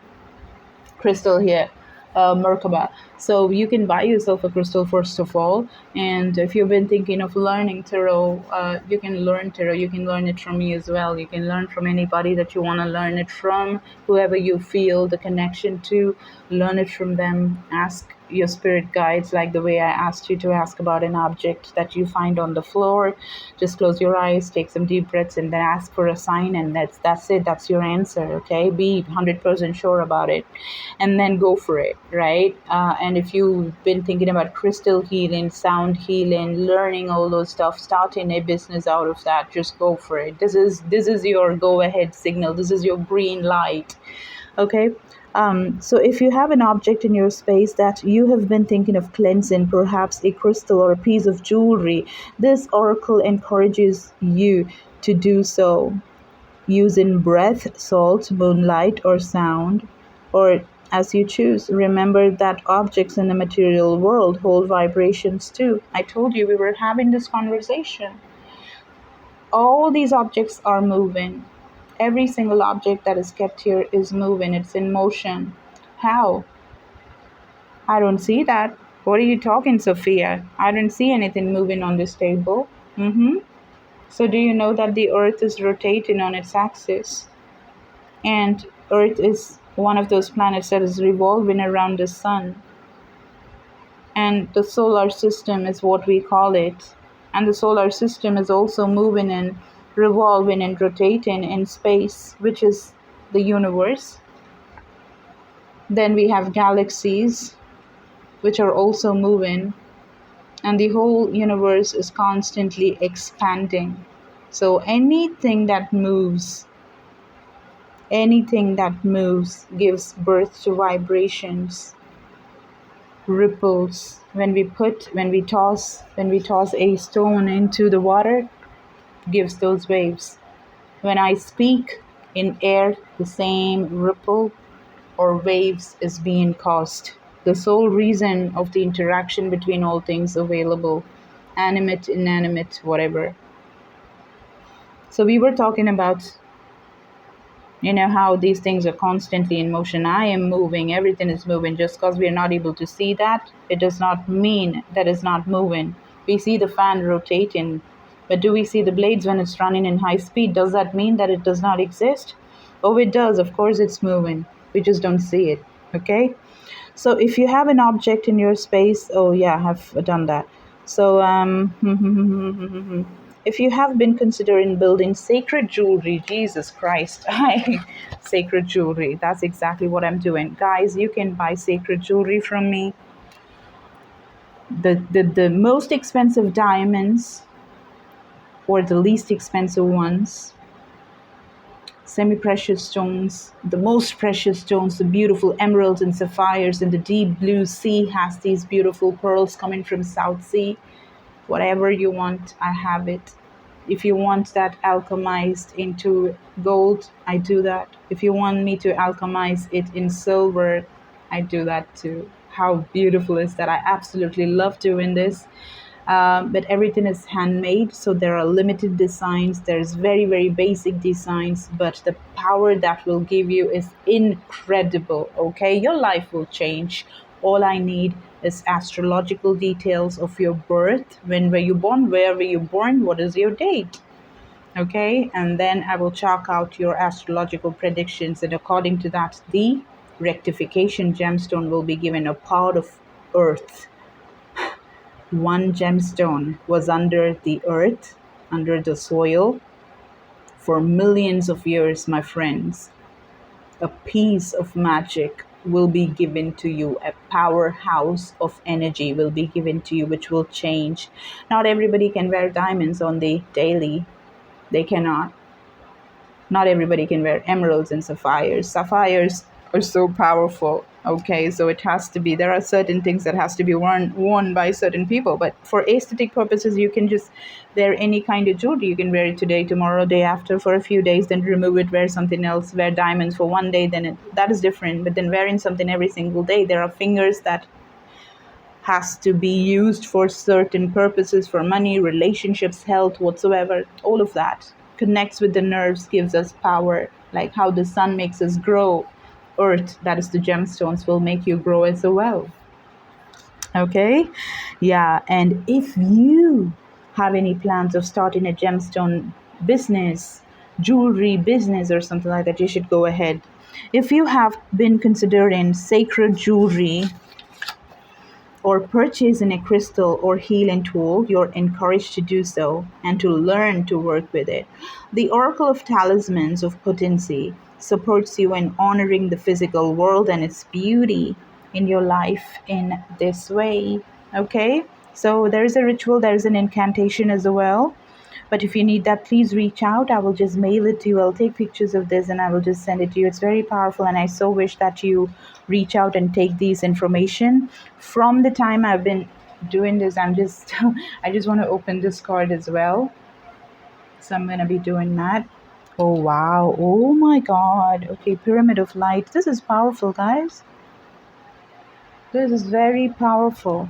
Crystal here, Merkaba. So you can buy yourself a crystal first of all. And if you've been thinking of learning tarot, you can learn tarot. You can learn it from me as well. You can learn from anybody that you want to learn it from, whoever you feel the connection to. Learn it from them. Ask your spirit guides, like the way I asked you to ask about an object that you find on the floor. Just close your eyes, take some deep breaths, and then ask for a sign, and that's it. That's your answer. Okay, be 100% sure about it, and then go for it, right? And if you've been thinking about crystal healing, sound healing, learning all those stuff, starting a business out of that, just go for it. This is your go ahead signal. This is your green light. Okay. So if you have an object in your space that you have been thinking of cleansing, perhaps a crystal or a piece of jewelry, this oracle encourages you to do so using breath, salt, moonlight, or sound, or as you choose. Remember that objects in the material world hold vibrations too. I told you we were having this conversation. All these objects are moving. Every single object that is kept here is moving. It's in motion. How? I don't see that. What are you talking, Sophia? I don't see anything moving on this table. So do you know that the earth is rotating on its axis? And earth is one of those planets that is revolving around the sun. And the solar system is what we call it. And the solar system is also moving and revolving and rotating in space, which is the universe. Then we have galaxies, which are also moving, and the whole universe is constantly expanding. So anything that moves gives birth to vibrations, ripples. When we toss a stone into the water, gives those waves. When I speak in air, the same ripple or waves is being caused. the sole reason of the interaction between all things available, animate, inanimate, whatever. So we were talking about, how these things are constantly in motion. I am moving, everything is moving. Just because we are not able to see that, it does not mean that it's not moving. We see the fan rotating, but do we see the blades when it's running in high speed? Does that mean that it does not exist? Oh, it does. Of course it's moving. We just don't see it. Okay? So if you have an object in your space, oh yeah, I have done that. So if you have been considering building sacred jewelry, Jesus Christ, sacred jewelry, that's exactly what I'm doing. Guys, you can buy sacred jewelry from me. The most expensive diamonds or the least expensive ones, semi-precious stones, the most precious stones, the beautiful emeralds and sapphires, and the deep blue sea has these beautiful pearls coming from South Sea. Whatever you want, I have it. If you want that alchemized into gold, I do that. If you want me to alchemize it in silver, I do that too. How beautiful is that? I absolutely love doing this. But everything is handmade, so there are limited designs. There's very, very basic designs, but the power that will give you is incredible. Okay, your life will change. All I need is astrological details of your birth. When were you born? Where were you born? What is your date? Okay, and then I will chalk out your astrological predictions, and according to that, the rectification gemstone will be given a part of earth. One gemstone was under the earth, under the soil, for millions of years, my friends. A piece of magic will be given to you. A powerhouse of energy will be given to you, which will change. Not everybody can wear diamonds on the daily. They cannot. Not everybody can wear emeralds and sapphires. Sapphires are so powerful. Okay, so it has to be, there are certain things that has to be worn by certain people, but for aesthetic purposes, you can just wear any kind of jewelry. You can wear it today, tomorrow, day after, for a few days, then remove it, wear something else, wear diamonds for one day, then that is different. But then wearing something every single day, there are fingers that has to be used for certain purposes, for money, relationships, health, whatsoever. All of that connects with the nerves, gives us power, like how the sun makes us grow. Earth, that is the gemstones, will make you grow as well. Okay, yeah. And if you have any plans of starting a gemstone business, jewelry business or something like that, you should go ahead. If you have been considering sacred jewelry or purchasing a crystal or healing tool, you're encouraged to do so and to learn to work with it. The Oracle of Talismans of Potency supports you in honoring the physical world and its beauty in your life in this way. Okay? So there is a ritual, there is an incantation as well. But if you need that, please reach out. I will just mail it to you. I'll take pictures of this and I will just send it to you. It's very powerful, and I so wish that you reach out and take these information. From the time I've been doing this, I just want to open this card as well. So I'm going to be doing that. Oh, wow. Oh, my God. Okay, Pyramid of Light. This is powerful, guys. This is very powerful.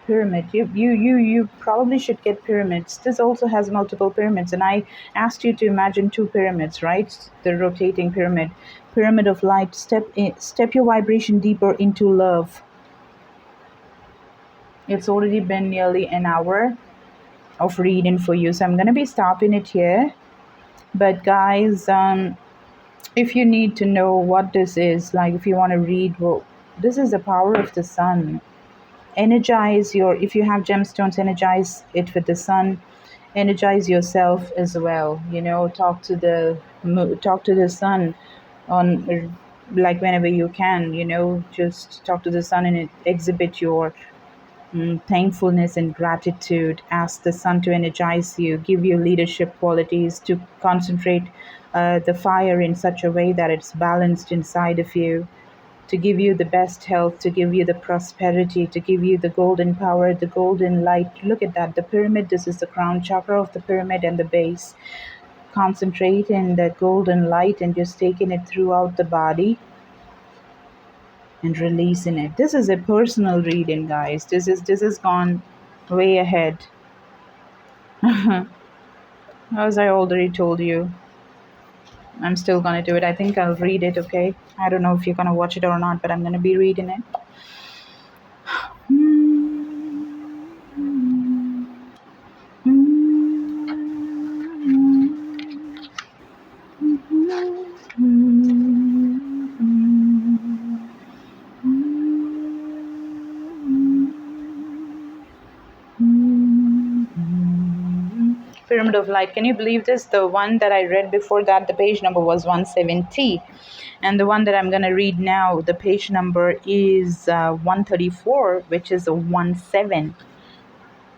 Pyramid. You probably should get pyramids. This also has multiple pyramids, and I asked you to imagine two pyramids, right? The rotating pyramid. Pyramid of Light. Step your vibration deeper into love. It's already been nearly an hour of reading for you, so I'm gonna be stopping it here. But guys, if you need to know what this is, like if you want to read, well, this is the power of the sun. Energize if you have gemstones, energize it with the sun. Energize yourself as well. Talk to the sun on, like, whenever you can. Just talk to the sun and exhibit your thankfulness and gratitude. Ask the sun to energize you, give you leadership qualities, to concentrate the fire in such a way that it's balanced inside of you, to give you the best health, to give you the prosperity, to give you the golden power, the golden light. Look at that. The pyramid, this is the crown chakra of the pyramid and the base. Concentrate in that golden light and just taking it throughout the body and releasing it. This is a personal reading, guys. This is gone way ahead. As I already told you, I'm still gonna do it. I think I'll read it, okay? I don't know if you're gonna watch it or not, but I'm gonna be reading it. Pyramid of Light. Can you believe this? The one that I read before that, the page number was 170. And the one that I'm going to read now, the page number is 134, which is a 1-7.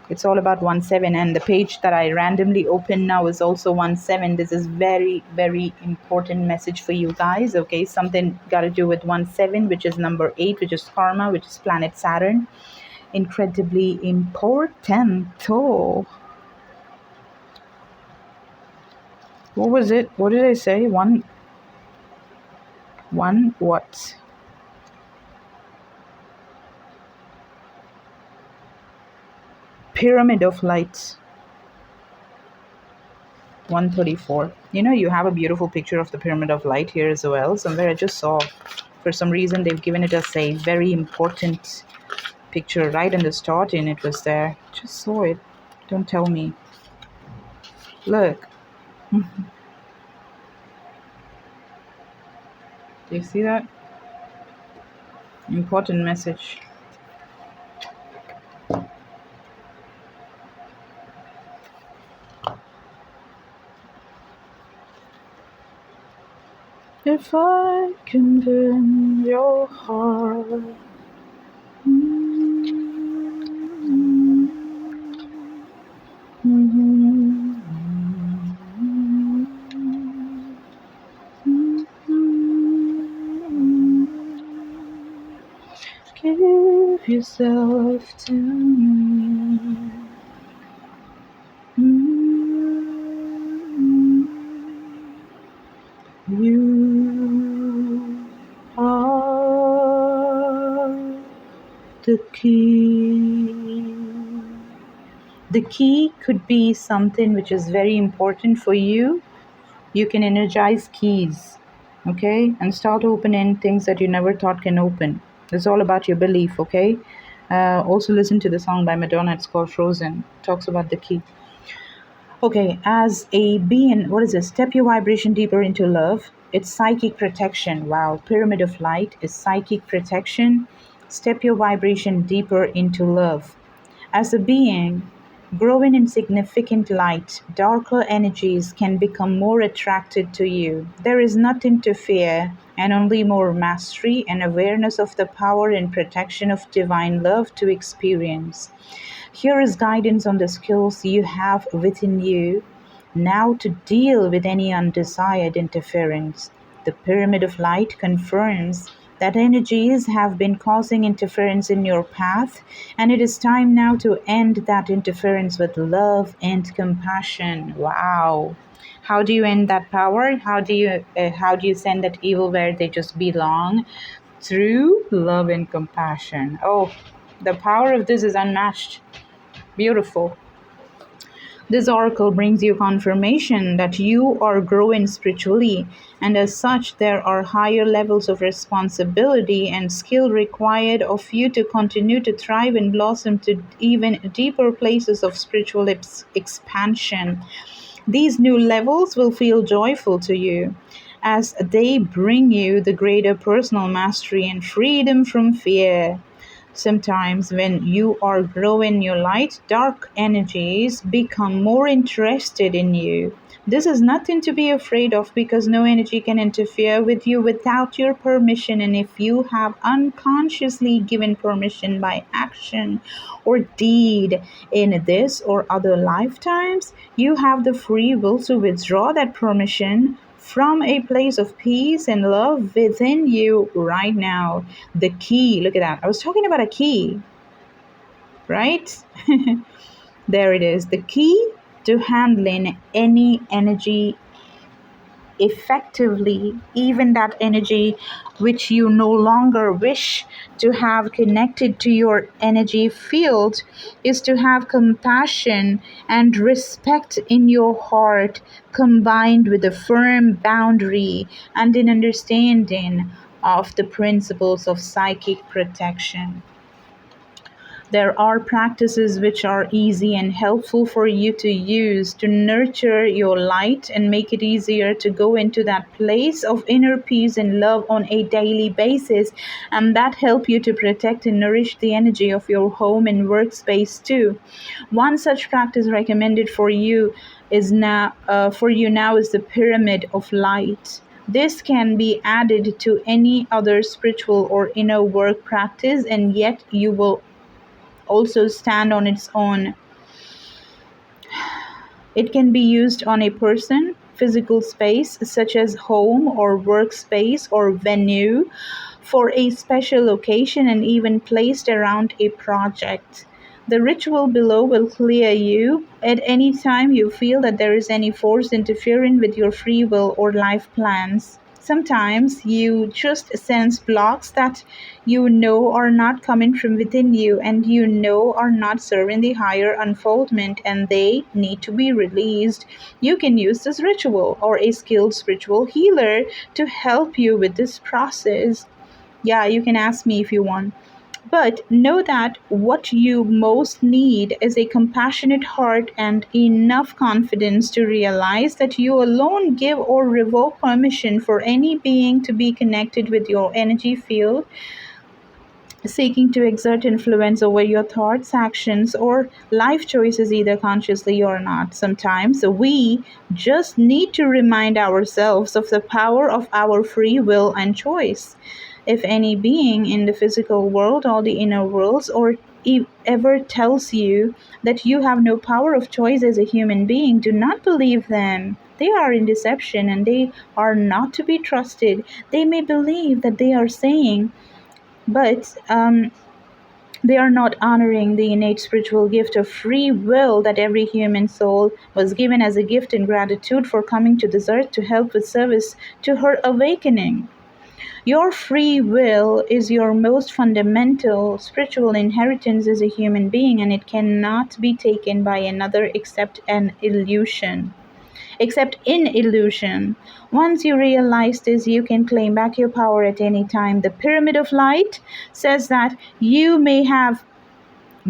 It's all about 1-7. And the page that I randomly open now is also 1-7. This is very, very important message for you guys. Okay, something got to do with 1-7, which is number 8, which is karma, which is planet Saturn. Incredibly important. Oh. What was it? What did I say? One what? Pyramid of Light. 134. You know, you have a beautiful picture of the Pyramid of Light here as well. Somewhere I just saw. For some reason, they've given it as a very important picture right in the start, and it was there. Just saw it. Don't tell me. Look. Do you see that? Important message. If I can win your heart. Give yourself to me. You are the key. The key could be something which is very important for you. You can energize keys, okay? And start opening things that you never thought can open. It's all about your belief, okay? Also listen to the song by Madonna. It's called Frozen. It talks about the key. Okay, as a being, what is this? Step your vibration deeper into love. It's psychic protection. Wow, Pyramid of Light is psychic protection. Step your vibration deeper into love. As a being, growing in significant light, darker energies can become more attracted to you. There is nothing to fear, and only more mastery and awareness of the power and protection of divine love to experience. Here is guidance on the skills you have within you now to deal with any undesired interference. The Pyramid of Light confirms that energies have been causing interference in your path, and it is time now to end that interference with love and compassion. Wow. How do you end that power? How do you send that evil where they just belong? Through love and compassion. Oh, the power of this is unmatched. Beautiful. This oracle brings you confirmation that you are growing spiritually, and as such, there are higher levels of responsibility and skill required of you to continue to thrive and blossom to even deeper places of spiritual expansion. These new levels will feel joyful to you as they bring you the greater personal mastery and freedom from fear. Sometimes, when you are growing your light, dark energies become more interested in you. This is nothing to be afraid of because no energy can interfere with you without your permission. And if you have unconsciously given permission by action or deed in this or other lifetimes, you have the free will to withdraw that permission from a place of peace and love within you right now. The key, look at that. I was talking about a key, right? There it is. The key to handling any energy effectively, even that energy which you no longer wish to have connected to your energy field, is to have compassion and respect in your heart, combined with a firm boundary and an understanding of the principles of psychic protection. There are practices which are easy and helpful for you to use to nurture your light and make it easier to go into that place of inner peace and love on a daily basis, and that help you to protect and nourish the energy of your home and workspace too. One such practice recommended for you now is the pyramid of light. This can be added to any other spiritual or inner work practice, and yet you will also stand on its own. It can be used on a person, physical space such as home or workspace or venue, for a special occasion, and even placed around a project. The ritual below will clear you at any time you feel that there is any force interfering with your free will or life plans. Sometimes you just sense blocks that you know are not coming from within you and you know are not serving the higher unfoldment, and they need to be released. You can use this ritual or a skilled spiritual healer to help you with this process. Yeah, you can ask me if you want. But know that what you most need is a compassionate heart and enough confidence to realize that you alone give or revoke permission for any being to be connected with your energy field, seeking to exert influence over your thoughts, actions, or life choices, either consciously or not. Sometimes we just need to remind ourselves of the power of our free will and choice. If any being in the physical world or the inner worlds or ever tells you that you have no power of choice as a human being, do not believe them. They are in deception and they are not to be trusted. They may believe that they are saying, but they are not honoring the innate spiritual gift of free will that every human soul was given as a gift in gratitude for coming to this earth to help with service to her awakening. Your free will is your most fundamental spiritual inheritance as a human being, and it cannot be taken by another except in illusion. Once you realize this, you can claim back your power at any time. The Pyramid of Light says that you may have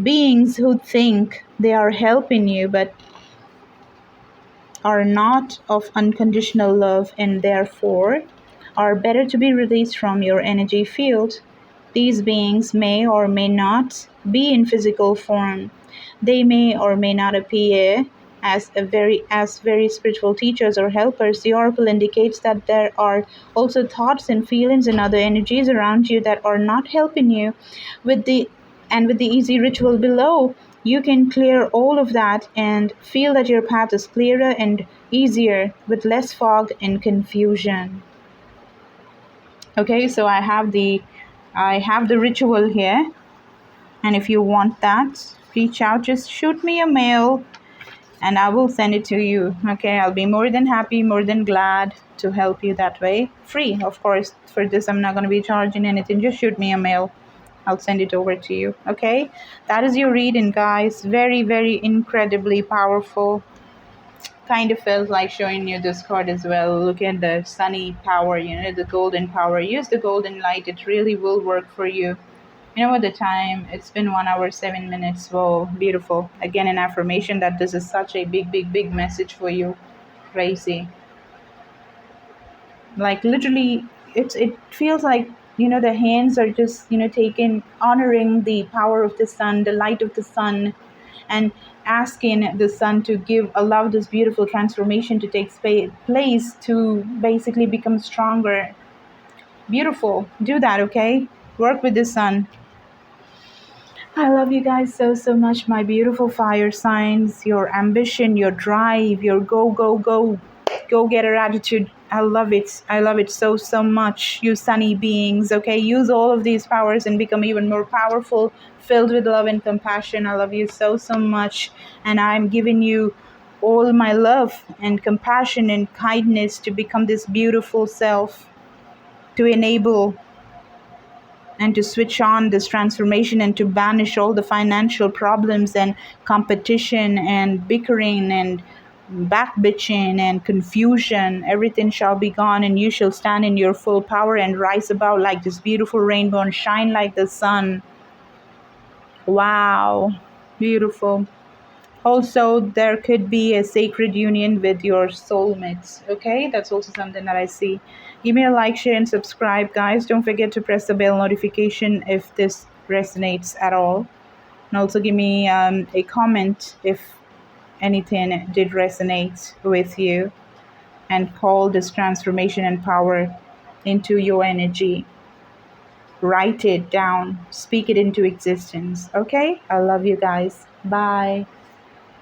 beings who think they are helping you, but are not of unconditional love and therefore are better to be released from your energy field. These beings may or may not be in physical form. They may or may not appear as very spiritual teachers or helpers. The oracle indicates that there are also thoughts and feelings and other energies around you that are not helping you. With the easy ritual below, you can clear all of that and feel that your path is clearer and easier with less fog and confusion. Okay, so I have the ritual here, and if you want that, reach out, just shoot me a mail and I will send it to you. Okay, I'll be more than happy, more than glad to help you that way. Free, of course. For this, I'm not going to be charging anything. Just shoot me a mail. I'll send it over to you. Okay, that is your reading, guys. Very, very incredibly powerful. Kind of felt like showing you this card as well. Look at the sunny power, the golden power. Use the golden light. It really will work for you. You know what the time? It's been 1 hour, 7 minutes. Whoa, beautiful. Again, an affirmation that this is such a big, big, big message for you. Crazy. Like literally, it feels like, the hands are just, taken, honoring the power of the sun, the light of the sun, and asking the sun to allow this beautiful transformation to take place, to basically become stronger. Beautiful. Do that, okay? Work with the sun. I love you guys so, so much, my beautiful fire signs. Your ambition, your drive, your go, go, go, go-getter attitude. I love it. I love it so, so much. You sunny beings, okay? Use all of these powers and become even more powerful, filled with love and compassion. I love you so, so much. And I'm giving you all my love and compassion and kindness to become this beautiful self, to enable and to switch on this transformation and to banish all the financial problems and competition and bickering and backbitching and confusion. Everything shall be gone, and you shall stand in your full power and rise above like this beautiful rainbow and shine like the sun. Wow, beautiful. Also, there could be a sacred union with your soulmates. Okay, that's also something that I see. Give me a like, share, and subscribe, guys. Don't forget to press the bell notification if this resonates at all. And also give me a comment if anything did resonate with you, and call this transformation and power into your energy. Write it down, speak it into existence. Okay, I love you guys. Bye.